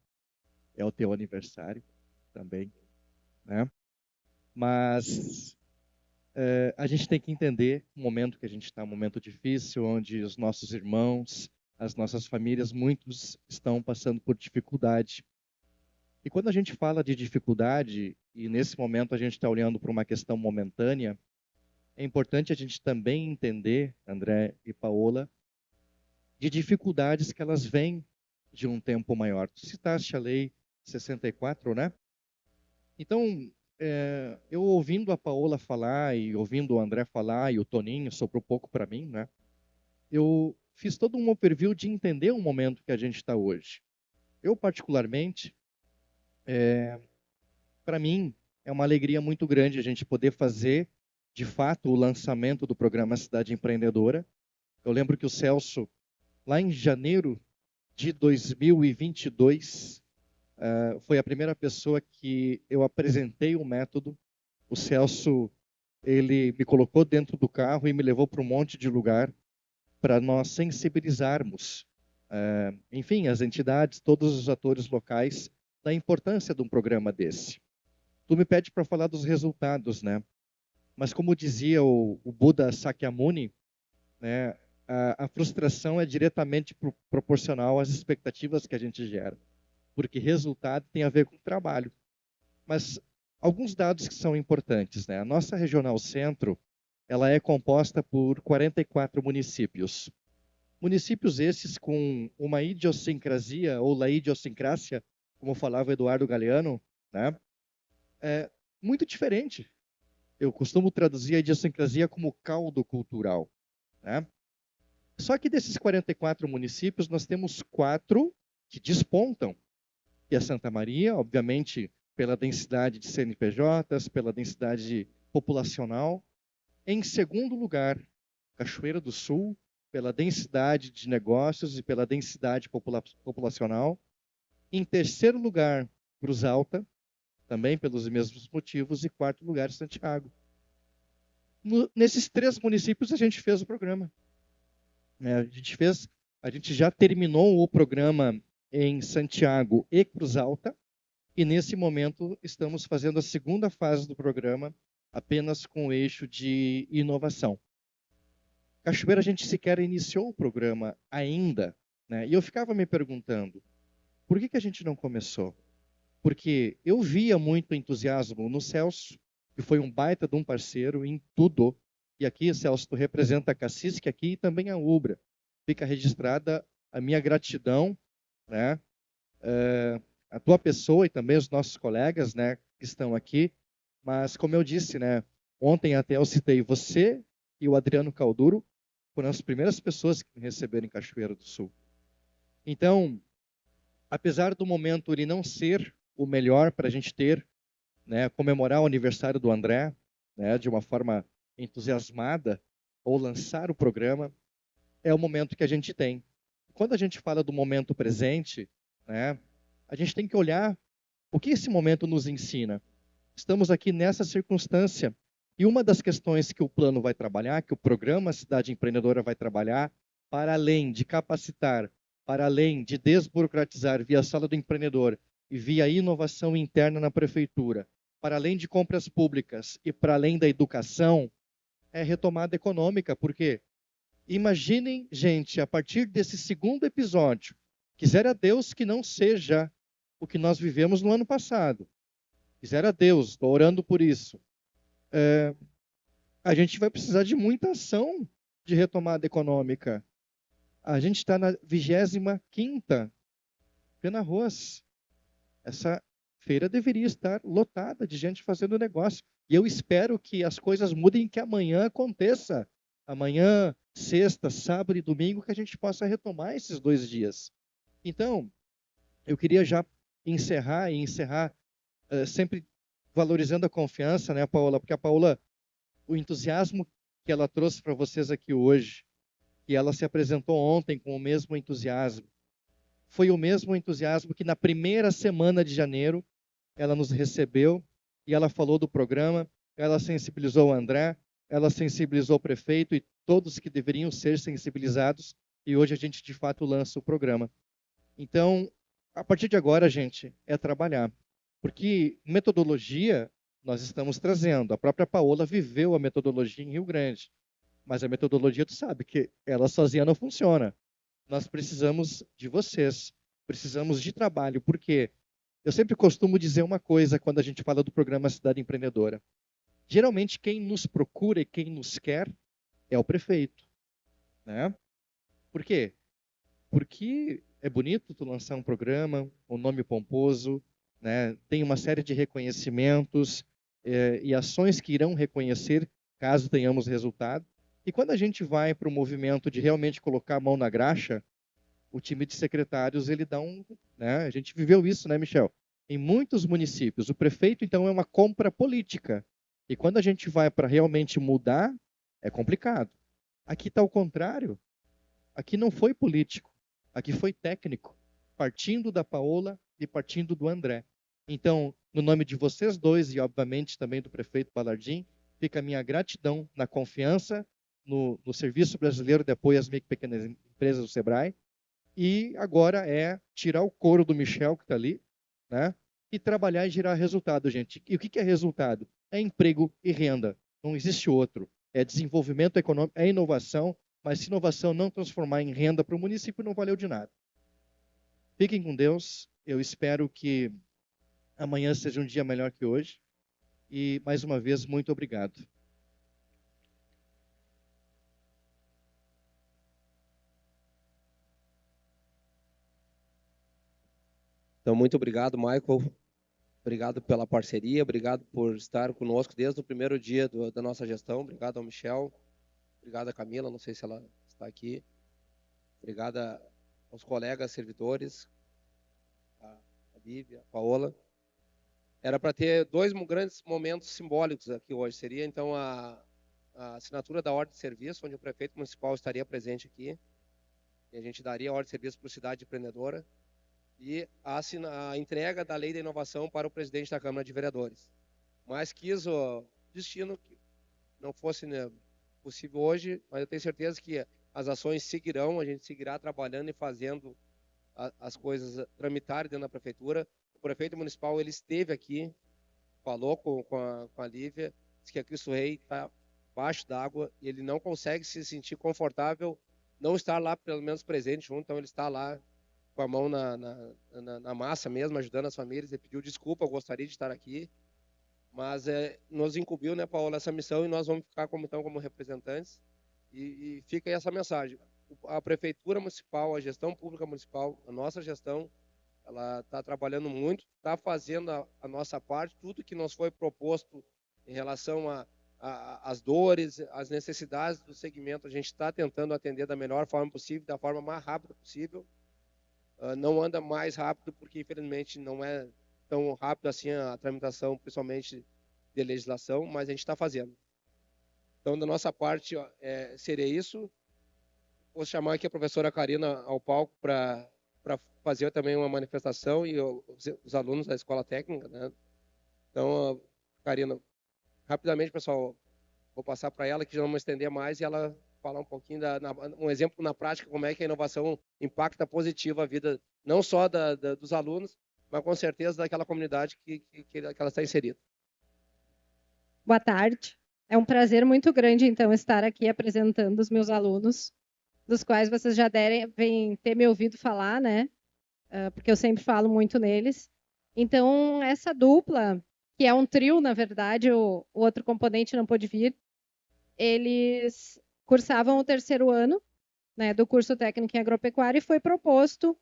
É o teu aniversário também, né? Mas a gente tem que entender o momento que a gente está, um momento difícil, onde os nossos irmãos, as nossas famílias, muitos estão passando por dificuldade. E quando a gente fala de dificuldade, e nesse momento a gente está olhando para uma questão momentânea, é importante a gente também entender, André e Paola, de dificuldades que elas vêm de um tempo maior. Tu citaste a Lei 64, né? Então, eu ouvindo a Paola falar e ouvindo o André falar e o Toninho, soprou pouco para mim, né? Eu fiz todo um overview de entender o momento que a gente está hoje. Eu, particularmente, para mim, é uma alegria muito grande a gente poder fazer, de fato, o lançamento do programa Cidade Empreendedora. Eu lembro que o Celso, lá em janeiro de 2022, foi a primeira pessoa que eu apresentei o método. O Celso, ele me colocou dentro do carro e me levou para um monte de lugar para nós sensibilizarmos, enfim, as entidades, todos os atores locais, da importância de um programa desse. Tu me pede para falar dos resultados, né? Mas como dizia o Buda Sakyamuni, né, a frustração é diretamente proporcional às expectativas que a gente gera, porque resultado tem a ver com trabalho. Mas alguns dados que são importantes, né? A nossa Regional Centro, ela é composta por 44 municípios. Municípios esses com uma idiosincrasia, ou la idiosincrásia, como falava Eduardo Galeano, né? É muito diferente. Eu costumo traduzir a idiosincrasia como caldo cultural, né? Só que desses 44 municípios, nós temos 4 que despontam. E a Santa Maria, obviamente, pela densidade de CNPJs, pela densidade populacional. Em segundo lugar, Cachoeira do Sul, pela densidade de negócios e pela densidade populacional. Em terceiro lugar, Cruz Alta, também pelos mesmos motivos. E quarto lugar, Santiago. Nesses 3 municípios, a gente fez o programa. A gente já terminou o programa em Santiago e Cruz Alta, e nesse momento estamos fazendo a segunda fase do programa, apenas com o eixo de inovação. Cachoeira, a gente sequer iniciou o programa ainda, né? E eu ficava me perguntando, por que a gente não começou? Porque eu via muito entusiasmo no Celso, que foi um baita de um parceiro em tudo. E aqui, Celso, tu representa a Cassis, que aqui e também a Ubra. Fica registrada a minha gratidão, né? A tua pessoa e também os nossos colegas, né, que estão aqui. Mas, como eu disse, né, ontem até eu citei você e o Adriano Calduro, foram as primeiras pessoas que me receberam em Cachoeira do Sul. Então, apesar do momento ele não ser o melhor para a gente ter, né, comemorar o aniversário do André, né, de uma forma entusiasmada, ou lançar o programa, é o momento que a gente tem. Quando a gente fala do momento presente, né, a gente tem que olhar o que esse momento nos ensina. Estamos aqui nessa circunstância, e uma das questões que o plano vai trabalhar, que o programa Cidade Empreendedora vai trabalhar, para além de capacitar, para além de desburocratizar via Sala do Empreendedor e via inovação interna na prefeitura, para além de compras públicas e para além da educação, é retomada econômica, porque imaginem, gente, a partir desse segundo episódio, quisera Deus que não seja o que nós vivemos no ano passado. Quisera Deus, estou orando por isso. A gente vai precisar de muita ação de retomada econômica. A gente está na 25ª Pena Arroz. Essa feira deveria estar lotada de gente fazendo negócio. E eu espero que as coisas mudem, que amanhã aconteça. Amanhã, sexta, sábado e domingo, que a gente possa retomar esses 2 dias. Então, eu queria já encerrar sempre valorizando a confiança, né, Paola? Porque a Paola, o entusiasmo que ela trouxe para vocês aqui hoje, que ela se apresentou ontem com o mesmo entusiasmo, foi o mesmo entusiasmo que na primeira semana de janeiro ela nos recebeu e ela falou do programa, ela sensibilizou o André, ela sensibilizou o prefeito e todos que deveriam ser sensibilizados, e hoje a gente de fato lança o programa. Então, a partir de agora, gente, é trabalhar. Porque metodologia nós estamos trazendo. A própria Paola viveu a metodologia em Rio Grande. Mas a metodologia, tu sabe que ela sozinha não funciona. Nós precisamos de vocês. Precisamos de trabalho. Por quê? Eu sempre costumo dizer uma coisa quando a gente fala do programa Cidade Empreendedora. Geralmente, quem nos procura e quem nos quer é o prefeito. Né? Por quê? Porque é bonito tu lançar um programa, um nome pomposo, né? Tem uma série de reconhecimentos e ações que irão reconhecer caso tenhamos resultado. E quando a gente vai para o movimento de realmente colocar a mão na graxa, o time de secretários, ele dá né? A gente viveu isso, né, Michel? Em muitos municípios. O prefeito, então, é uma compra política. E quando a gente vai para realmente mudar, é complicado. Aqui está o contrário. Aqui não foi político. Aqui foi técnico. Partindo da Paola e partindo do André. Então, no nome de vocês dois e, obviamente, também do prefeito Balardim, fica a minha gratidão na confiança no Serviço Brasileiro de Apoio às Micro e Pequenas Empresas do SEBRAE. E agora é tirar o couro do Michel, que está ali, né? E trabalhar e gerar resultado, gente. E o que é resultado? É emprego e renda. Não existe outro. É desenvolvimento econômico, é inovação, mas se inovação não transformar em renda para o município, não valeu de nada. Fiquem com Deus. Eu espero que amanhã seja um dia melhor que hoje. E, mais uma vez, muito obrigado. Então, muito obrigado, Michael. Obrigado pela parceria, obrigado por estar conosco desde o primeiro dia da nossa gestão. Obrigado ao Michel, obrigado à Camila, não sei se ela está aqui. Obrigado aos colegas servidores, a Lívia, a Paola. Era para ter dois grandes momentos simbólicos aqui hoje. Seria, então, a assinatura da ordem de serviço, onde o prefeito municipal estaria presente aqui. E a gente daria a ordem de serviço para a cidade empreendedora. E a entrega da Lei da Inovação para o presidente da Câmara de Vereadores. Mas quis o destino que não fosse, né, possível hoje, mas eu tenho certeza que as ações seguirão, a gente seguirá trabalhando e fazendo as coisas tramitarem dentro da prefeitura. O prefeito municipal, ele esteve aqui, falou com a Lívia, disse que a Cristo Rei está abaixo d'água e ele não consegue se sentir confortável não estar lá, pelo menos presente junto, então ele está lá com a mão na massa mesmo, ajudando as famílias. Ele pediu desculpa, eu gostaria de estar aqui, mas nos incumbiu, né, Paola, essa missão, e nós vamos ficar como representantes. E fica aí essa mensagem. A Prefeitura Municipal, a gestão pública municipal, a nossa gestão, ela está trabalhando muito, está fazendo a nossa parte, tudo que nos foi proposto em relação às dores, às necessidades do segmento, a gente está tentando atender da melhor forma possível, da forma mais rápida possível. Não anda mais rápido, porque infelizmente não é tão rápido assim a tramitação, principalmente de legislação, mas a gente está fazendo. Então, da nossa parte, seria isso. Vou chamar aqui a professora Karina ao palco para fazer também uma manifestação e os alunos da escola técnica, né? Então, Karina, rapidamente, pessoal, vou passar para ela, que já não vou estender mais, e ela falar um pouquinho, um exemplo na prática, como é que a inovação impacta positiva a vida, não só dos alunos, mas com certeza daquela comunidade que ela está inserida. Boa tarde. É um prazer muito grande, então, estar aqui apresentando os meus alunos, dos quais vocês já devem ter me ouvido falar, né? Porque eu sempre falo muito neles. Então, essa dupla, que é um trio, na verdade, o outro componente não pôde vir, eles cursavam o terceiro ano, né, do curso técnico em agropecuária, e foi proposto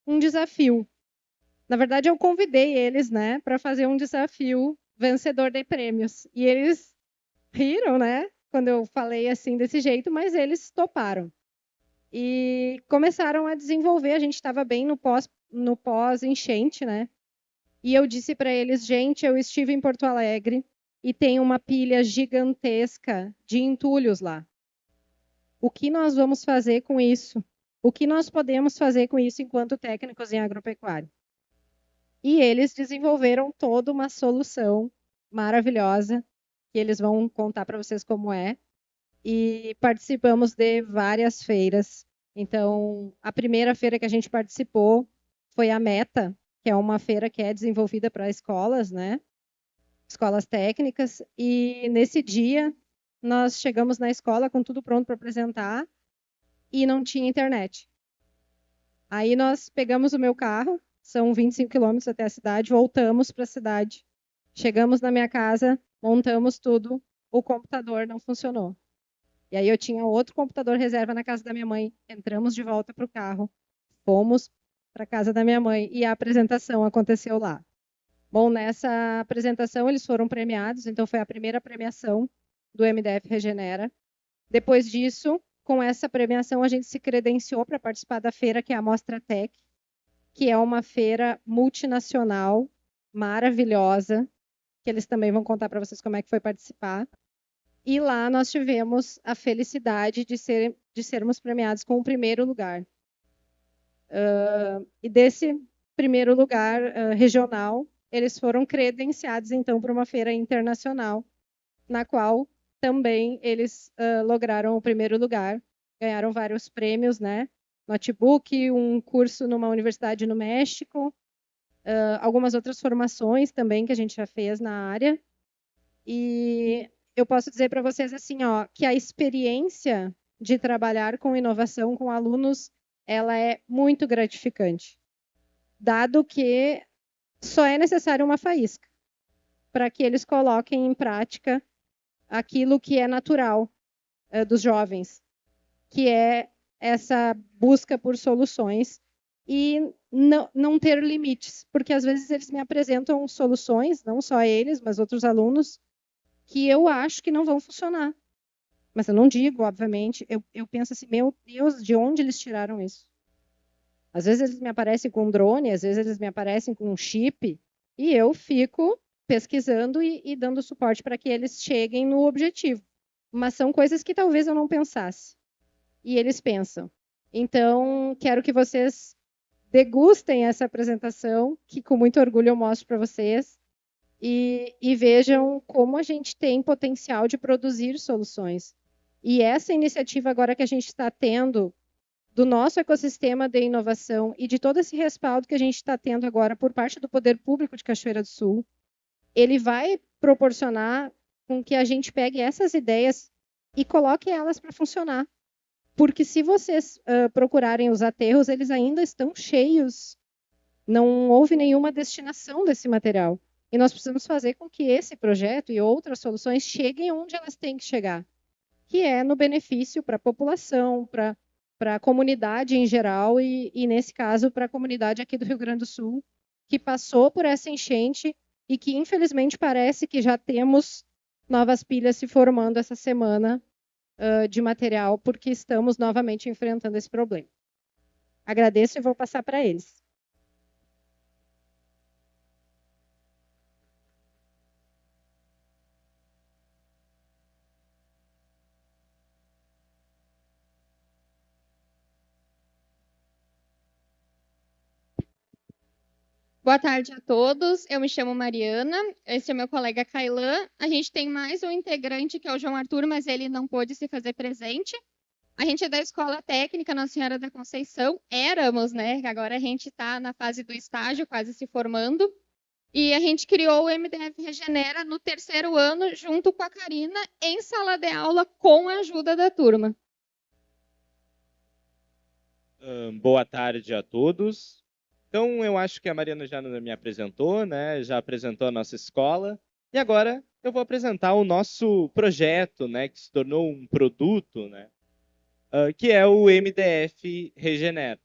um desafio. Na verdade, eu convidei eles, né, para fazer um desafio vencedor de prêmios. E eles riram, né, quando eu falei assim desse jeito, mas eles toparam. E começaram a desenvolver, a gente estava bem no pós-enchente, né? E eu disse para eles, gente, eu estive em Porto Alegre e tem uma pilha gigantesca de entulhos lá. O que nós vamos fazer com isso? O que nós podemos fazer com isso enquanto técnicos em agropecuária? E eles desenvolveram toda uma solução maravilhosa, que eles vão contar para vocês como é. E participamos de várias feiras. Então, a primeira feira que a gente participou foi a Meta, que é uma feira que é desenvolvida para escolas, né? Escolas técnicas. E nesse dia, nós chegamos na escola com tudo pronto para apresentar e não tinha internet. Aí nós pegamos o meu carro, são 25 quilômetros até a cidade, voltamos para a cidade. Chegamos na minha casa, montamos tudo, o computador não funcionou. E aí eu tinha outro computador reserva na casa da minha mãe, entramos de volta para o carro, fomos para a casa da minha mãe e a apresentação aconteceu lá. Bom, nessa apresentação eles foram premiados, então foi a primeira premiação do MDF Regenera. Depois disso, com essa premiação, a gente se credenciou para participar da feira, que é a Mostra Tech, que é uma feira multinacional, maravilhosa, que eles também vão contar para vocês como é que foi participar. E lá nós tivemos a felicidade de sermos premiados com o primeiro lugar. E desse primeiro lugar regional, eles foram credenciados, então, para uma feira internacional, na qual também eles lograram o primeiro lugar, ganharam vários prêmios, né? Notebook, um curso numa universidade no México, algumas outras formações também que a gente já fez na área. E eu posso dizer para vocês assim, ó, que a experiência de trabalhar com inovação com alunos, ela é muito gratificante, dado que só é necessário uma faísca para que eles coloquem em prática aquilo que é natural dos jovens, que é essa busca por soluções e não ter limites, porque às vezes eles me apresentam soluções, não só eles, mas outros alunos, que eu acho que não vão funcionar. Mas eu não digo, obviamente, eu penso assim, meu Deus, de onde eles tiraram isso? Às vezes eles me aparecem com um drone, às vezes eles me aparecem com um chip, e eu fico pesquisando e dando suporte para que eles cheguem no objetivo. Mas são coisas que talvez eu não pensasse. E eles pensam. Então, quero que vocês degustem essa apresentação, que com muito orgulho eu mostro para vocês, e vejam como a gente tem potencial de produzir soluções. E essa iniciativa agora que a gente está tendo do nosso ecossistema de inovação e de todo esse respaldo que a gente está tendo agora por parte do Poder Público de Cachoeira do Sul, ele vai proporcionar com que a gente pegue essas ideias e coloque elas para funcionar. Porque se vocês procurarem os aterros, eles ainda estão cheios. Não houve nenhuma destinação desse material. E nós precisamos fazer com que esse projeto e outras soluções cheguem onde elas têm que chegar, que é no benefício para a população, para a comunidade em geral e nesse caso, para a comunidade aqui do Rio Grande do Sul, que passou por essa enchente e que, infelizmente, parece que já temos novas pilhas se formando essa semana de material, porque estamos novamente enfrentando esse problema. Agradeço e vou passar para eles. Boa tarde a todos, eu me chamo Mariana, esse é meu colega Kailan. A gente tem mais um integrante que é o João Arthur, mas ele não pôde se fazer presente. A gente é da Escola Técnica Nossa Senhora da Conceição, éramos, né? Agora a gente está na fase do estágio, quase se formando. E a gente criou o MDF Regenera no 3º ano, junto com a Karina, em sala de aula, com a ajuda da turma. Boa tarde a todos. Então, eu acho que a Mariana já me apresentou, né? Já apresentou a nossa escola. E agora eu vou apresentar o nosso projeto, né? Que se tornou um produto, né? Que é o MDF Regenera.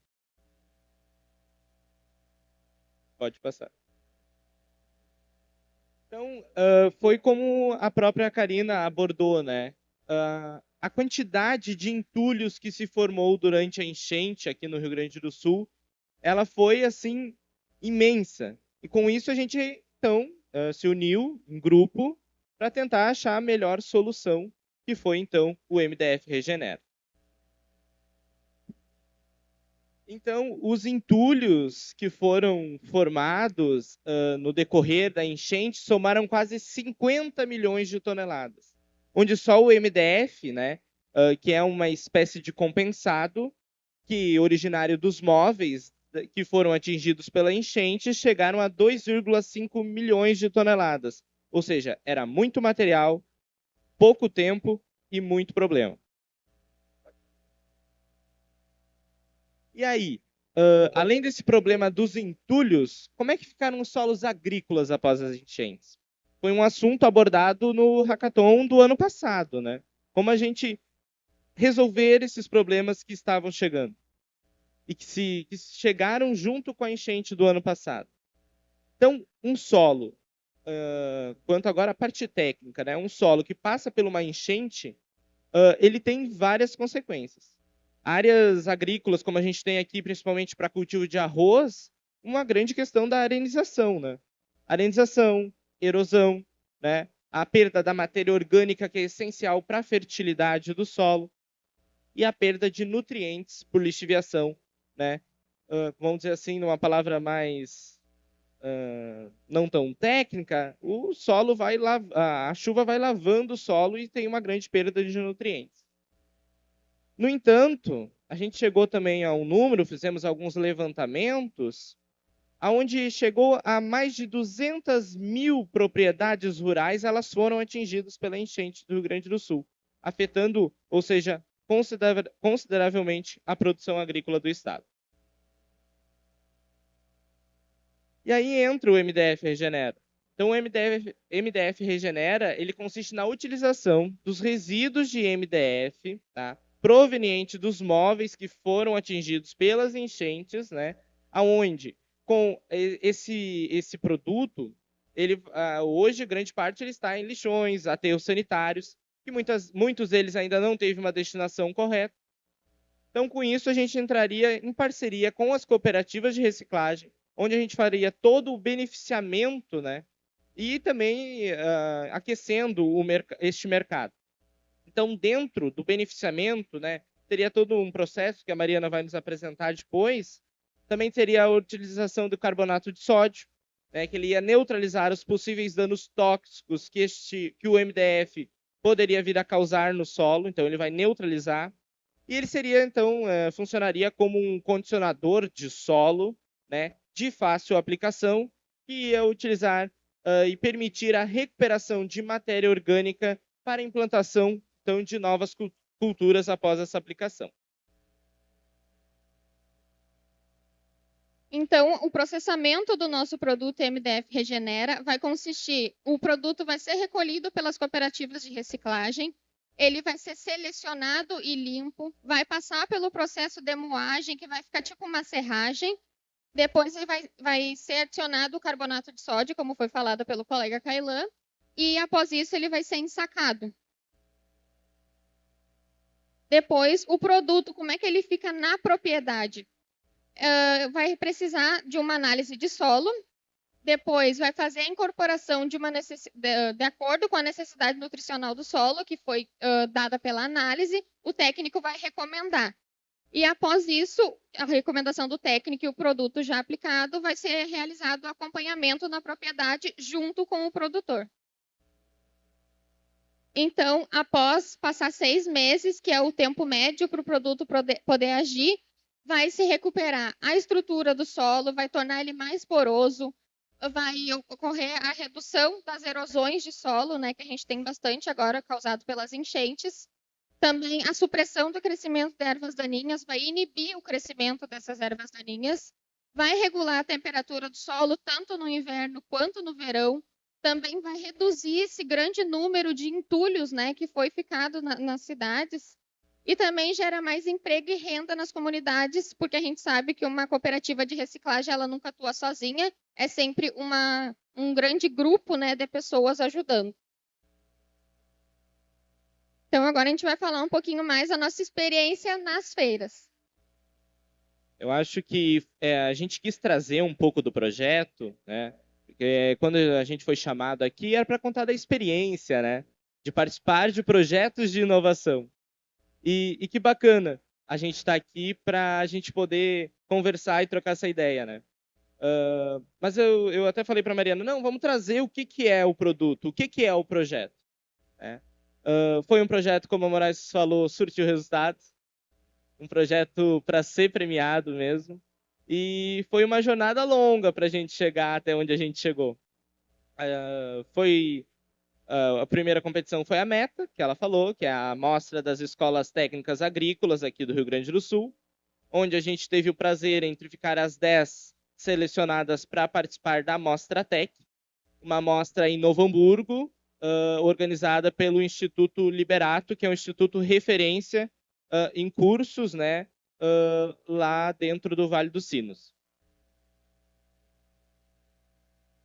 Pode passar. Então, foi como a própria Karina abordou, né? A quantidade de entulhos que se formou durante a enchente aqui no Rio Grande do Sul, ela foi, assim, imensa. E com isso a gente, então, se uniu em grupo para tentar achar a melhor solução, que foi, então, o MDF Regenera. Então, os entulhos que foram formados no decorrer da enchente somaram quase 50 milhões de toneladas, onde só o MDF, né, que é uma espécie de compensado, que originário dos móveis que foram atingidos pela enchente, chegaram a 2,5 milhões de toneladas. Ou seja, era muito material, pouco tempo e muito problema. E aí, além desse problema dos entulhos, como é que ficaram os solos agrícolas após as enchentes? Foi um assunto abordado no hackathon do ano passado, né? Como a gente resolver esses problemas que estavam chegando e que chegaram junto com a enchente do ano passado. Então, um solo, quanto agora à parte técnica, né? Um solo que passa por uma enchente, ele tem várias consequências. Áreas agrícolas, como a gente tem aqui, principalmente para cultivo de arroz, uma grande questão da arenização, né? Arenização, erosão, né? A perda da matéria orgânica, que é essencial para a fertilidade do solo, e a perda de nutrientes por lixiviação, né? Vamos dizer assim, numa palavra mais não tão técnica, o solo vai a chuva vai lavando o solo e tem uma grande perda de nutrientes. No entanto, a gente chegou também a um número, fizemos alguns levantamentos, aonde chegou a mais de 200 mil propriedades rurais, elas foram atingidas pela enchente do Rio Grande do Sul, afetando, ou seja, consideravelmente a produção agrícola do estado. E aí entra o MDF Regenera. Então, o MDF Regenera, ele consiste na utilização dos resíduos de MDF, tá, proveniente dos móveis que foram atingidos pelas enchentes, né, aonde com esse produto, ele hoje grande parte ele está em lixões, aterros sanitários, que muitos deles ainda não teve uma destinação correta. Então, com isso, a gente entraria em parceria com as cooperativas de reciclagem, onde a gente faria todo o beneficiamento, né, e também aquecendo este mercado. Então, dentro do beneficiamento, né, teria todo um processo que a Mariana vai nos apresentar depois. Também teria a utilização do carbonato de sódio, né, que ele ia neutralizar os possíveis danos tóxicos que o MDF poderia vir a causar no solo. Então, ele vai neutralizar. E ele seria, então, funcionaria como um condicionador de solo, né, de fácil aplicação, que ia utilizar e permitir a recuperação de matéria orgânica para a implantação, então, de novas culturas após essa aplicação. Então, o processamento do nosso produto MDF Regenera vai consistir, o produto vai ser recolhido pelas cooperativas de reciclagem, ele vai ser selecionado e limpo, vai passar pelo processo de moagem, que vai ficar tipo uma serragem, depois ele vai ser adicionado o carbonato de sódio, como foi falado pelo colega Kailan, e após isso ele vai ser ensacado. Depois, o produto, como é que ele fica na propriedade? Vai precisar de uma análise de solo, depois vai fazer a incorporação de acordo com a necessidade nutricional do solo, que foi dada pela análise, o técnico vai recomendar. E após isso, a recomendação do técnico e o produto já aplicado, vai ser realizado o acompanhamento na propriedade junto com o produtor. Então, após passar 6 meses, que é o tempo médio para o produto poder agir, vai se recuperar a estrutura do solo, vai tornar ele mais poroso, vai ocorrer a redução das erosões de solo, né, que a gente tem bastante agora, causado pelas enchentes. Também a supressão do crescimento de ervas daninhas vai inibir o crescimento dessas ervas daninhas, vai regular a temperatura do solo tanto no inverno quanto no verão, também vai reduzir esse grande número de entulhos, né, que foi ficado nas cidades, e também gera mais emprego e renda nas comunidades, porque a gente sabe que uma cooperativa de reciclagem ela nunca atua sozinha, é sempre um grande grupo, né, de pessoas ajudando. Então, agora a gente vai falar um pouquinho mais da nossa experiência nas feiras. Eu acho que a gente quis trazer um pouco do projeto, né? Porque quando a gente foi chamado aqui, era para contar da experiência, né? De participar de projetos de inovação. E que bacana a gente estar aqui para a gente poder conversar e trocar essa ideia, né? Mas eu até falei para a Mariana, não, vamos trazer o que é o produto, o que é o projeto. Né? Foi um projeto, como a Moraes falou, surtiu resultados. Um projeto para ser premiado mesmo. E foi uma jornada longa para a gente chegar até onde a gente chegou. A primeira competição foi a META, que ela falou, que é a Mostra das Escolas Técnicas Agrícolas aqui do Rio Grande do Sul, onde a gente teve o prazer entre ficar as 10 selecionadas para participar da Mostra Tech, uma mostra em Novo Hamburgo, organizada pelo Instituto Liberato, que é um instituto referência em cursos, né, lá dentro do Vale dos Sinos.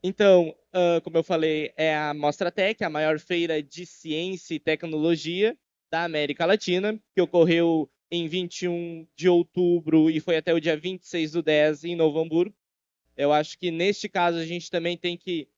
Então, como eu falei, é a Mostratec, a maior feira de ciência e tecnologia da América Latina, que ocorreu em 21 de outubro e foi até o dia 26/10 em Novo Hamburgo. Eu acho que, neste caso, a gente também tem que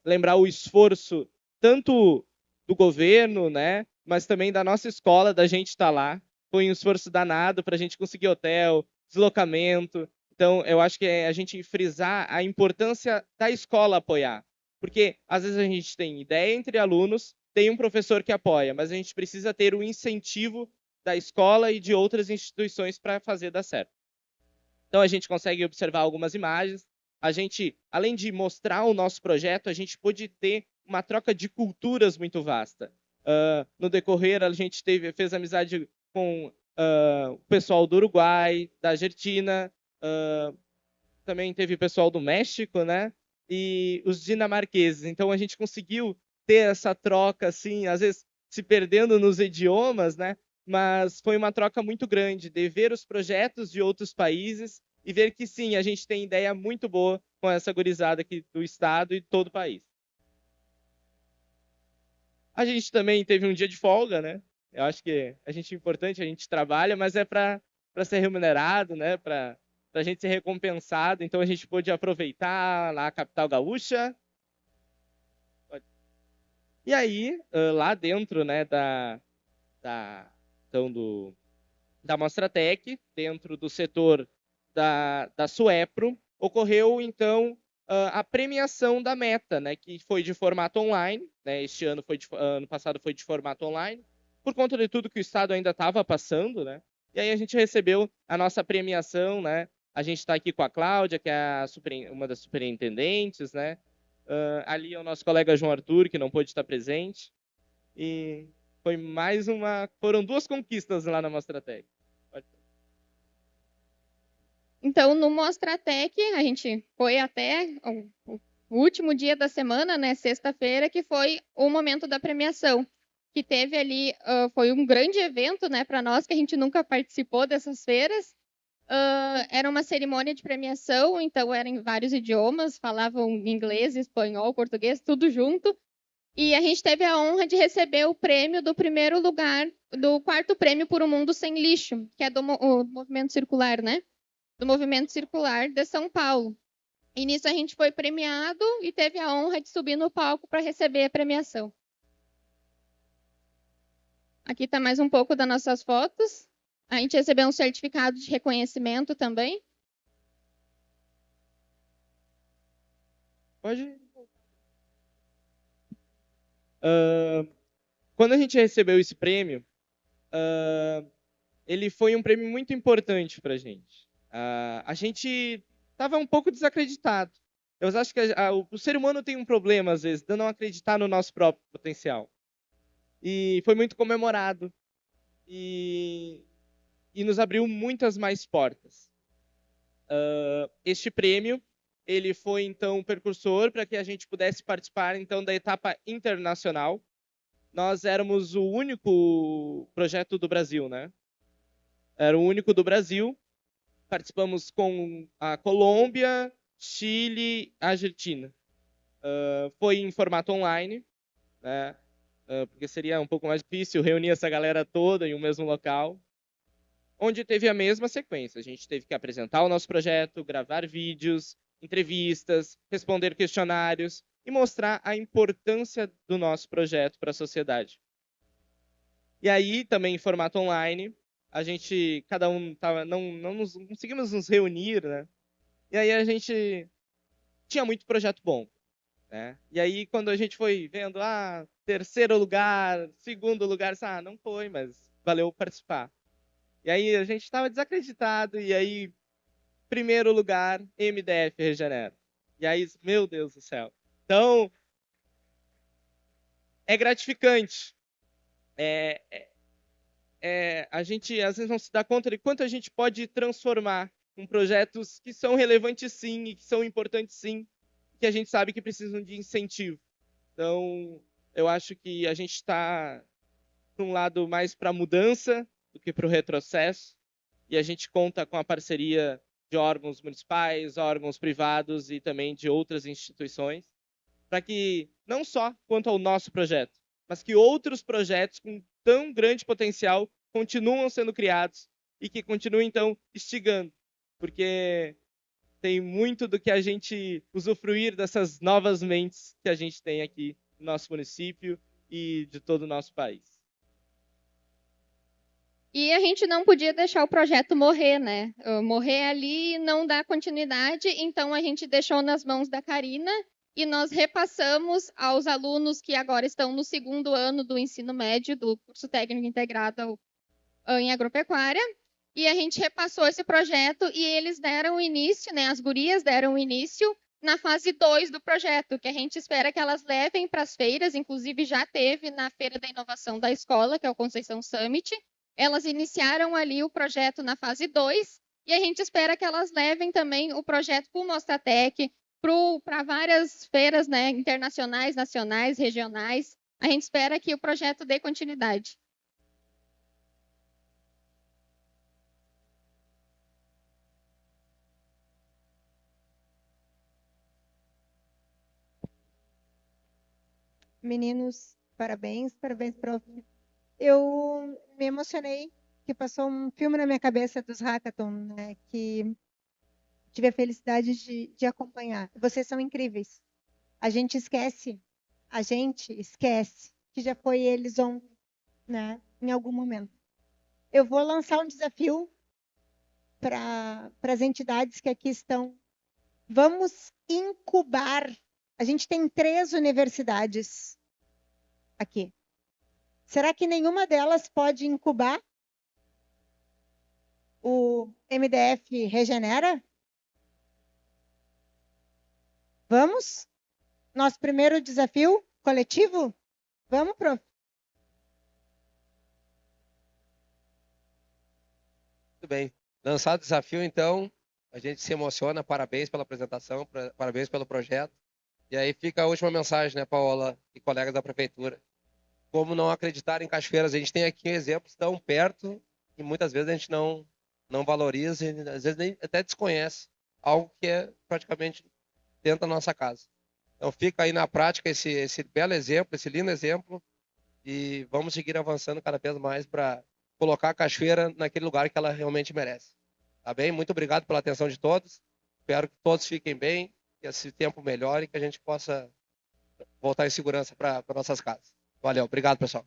lembrar o esforço tanto do governo, né, mas também da nossa escola, da gente estar lá. Foi um esforço danado para a gente conseguir hotel, deslocamento. Então, eu acho que é a gente frisar a importância da escola apoiar. Porque, às vezes, a gente tem ideia entre alunos, tem um professor que apoia, mas a gente precisa ter o incentivo da escola e de outras instituições para fazer dar certo. Então, a gente consegue observar algumas imagens. A gente, além de mostrar o nosso projeto, a gente pôde ter uma troca de culturas muito vasta. No decorrer, a gente fez amizade com o pessoal do Uruguai, da Argentina, também teve pessoal do México, né? E os dinamarqueses. Então, a gente conseguiu ter essa troca, assim, às vezes se perdendo nos idiomas, né? Mas foi uma troca muito grande de ver os projetos de outros países e ver que, sim, a gente tem ideia muito boa com essa gurizada aqui do estado e todo o país. A gente também teve um dia de folga, né? Eu acho que a gente é importante, a gente trabalha, mas é para ser remunerado, né? Para a gente ser recompensado. Então, a gente pôde aproveitar lá a capital gaúcha. E aí, lá dentro, né, da Mostratec, dentro do setor da Suepro, ocorreu, então, a premiação da Meta, né, que foi de formato online, né, este ano ano passado foi de formato online, por conta de tudo que o Estado ainda estava passando, né, e aí a gente recebeu a nossa premiação, né, a gente está aqui com a Cláudia, que é uma das superintendentes, né, ali é o nosso colega João Arthur, que não pôde estar presente, e foi foram 2 conquistas lá na Mostratec. Então, no Mostratec, a gente foi até o último dia da semana, né, sexta-feira, que foi o momento da premiação, que teve ali, foi um grande evento, né, para nós, que a gente nunca participou dessas feiras. Era uma cerimônia de premiação, então era em vários idiomas, falavam inglês, espanhol, português, tudo junto. E a gente teve a honra de receber o prêmio do primeiro lugar, do 4º prêmio por um mundo sem lixo, que é do Movimento Circular, né? Do Movimento Circular de São Paulo. E nisso a gente foi premiado e teve a honra de subir no palco para receber a premiação. Aqui está mais um pouco das nossas fotos. A gente recebeu um certificado de reconhecimento também. Pode. Quando a gente recebeu esse prêmio, ele foi um prêmio muito importante para a gente. A gente estava um pouco desacreditado. Eu acho que o ser humano tem um problema, às vezes, de não acreditar no nosso próprio potencial. E foi muito comemorado. E nos abriu muitas mais portas. Este prêmio, ele foi, então, um precursor para que a gente pudesse participar, então, da etapa internacional. Nós éramos o único projeto do Brasil, né? Era o único do Brasil. Participamos com a Colômbia, Chile, Argentina. Foi em formato online, né? Porque seria um pouco mais difícil reunir essa galera toda em um mesmo local, onde teve a mesma sequência. A gente teve que apresentar o nosso projeto, gravar vídeos, entrevistas, responder questionários e mostrar a importância do nosso projeto para a sociedade. E aí, também em formato online, a gente, cada um não conseguimos nos reunir, né? E aí a gente tinha muito projeto bom, né? E aí quando a gente foi vendo, 3º lugar, 2º lugar, não foi, mas valeu participar. E aí a gente estava desacreditado, e aí 1º lugar, MDF Regenera. E aí, meu Deus do céu. Então, é gratificante. A gente às vezes não se dá conta de quanto a gente pode transformar em projetos que são relevantes sim e que são importantes sim, que a gente sabe que precisam de incentivo. Então, eu acho que a gente está para um lado mais para a mudança do que para o retrocesso, e a gente conta com a parceria de órgãos municipais, órgãos privados e também de outras instituições, para que, não só quanto ao nosso projeto, mas que outros projetos com tão grande potencial continuam sendo criados e que continuem, então, instigando, porque tem muito do que a gente usufruir dessas novas mentes que a gente tem aqui no nosso município e de todo o nosso país. E a gente não podia deixar o projeto morrer, né? Morrer ali e não dar continuidade, então a gente deixou nas mãos da Karina e nós repassamos aos alunos que agora estão no 2º ano do ensino médio, do curso técnico integrado em agropecuária, e a gente repassou esse projeto e eles deram início, né, as gurias deram início na fase 2 do projeto, que a gente espera que elas levem para as feiras, inclusive já teve na Feira da Inovação da escola, que é o Conceição Summit. Elas iniciaram ali o projeto na fase 2 e a gente espera que elas levem também o projeto para o Mostratec, para várias feiras, né, internacionais, nacionais, regionais. A gente espera que o projeto dê continuidade. Meninos, parabéns, parabéns, prof. Eu me emocionei, que passou um filme na minha cabeça dos hackathon, né, que tive a felicidade de acompanhar. Vocês são incríveis. A gente esquece que já foi eles ontem, né, em algum momento. Eu vou lançar um desafio para as entidades que aqui estão. Vamos incubar. A gente tem 3 universidades aqui. Será que nenhuma delas pode incubar o MDF Regenera? Vamos? Nosso primeiro desafio coletivo? Vamos, prof? Muito bem. Lançado o desafio, então, a gente se emociona. Parabéns pela apresentação, parabéns pelo projeto. E aí fica a última mensagem, né, Paola e colegas da prefeitura. Como não acreditar em Cachoeiras? A gente tem aqui exemplos tão perto e muitas vezes a gente não valoriza, e às vezes nem até desconhece algo que é praticamente dentro da nossa casa. Então fica aí na prática esse belo exemplo, esse lindo exemplo, e vamos seguir avançando cada vez mais para colocar a Cachoeira naquele lugar que ela realmente merece. Tá bem? Muito obrigado pela atenção de todos. Espero que todos fiquem bem, que esse tempo melhore e que a gente possa voltar em segurança para nossas casas. Valeu, obrigado, pessoal.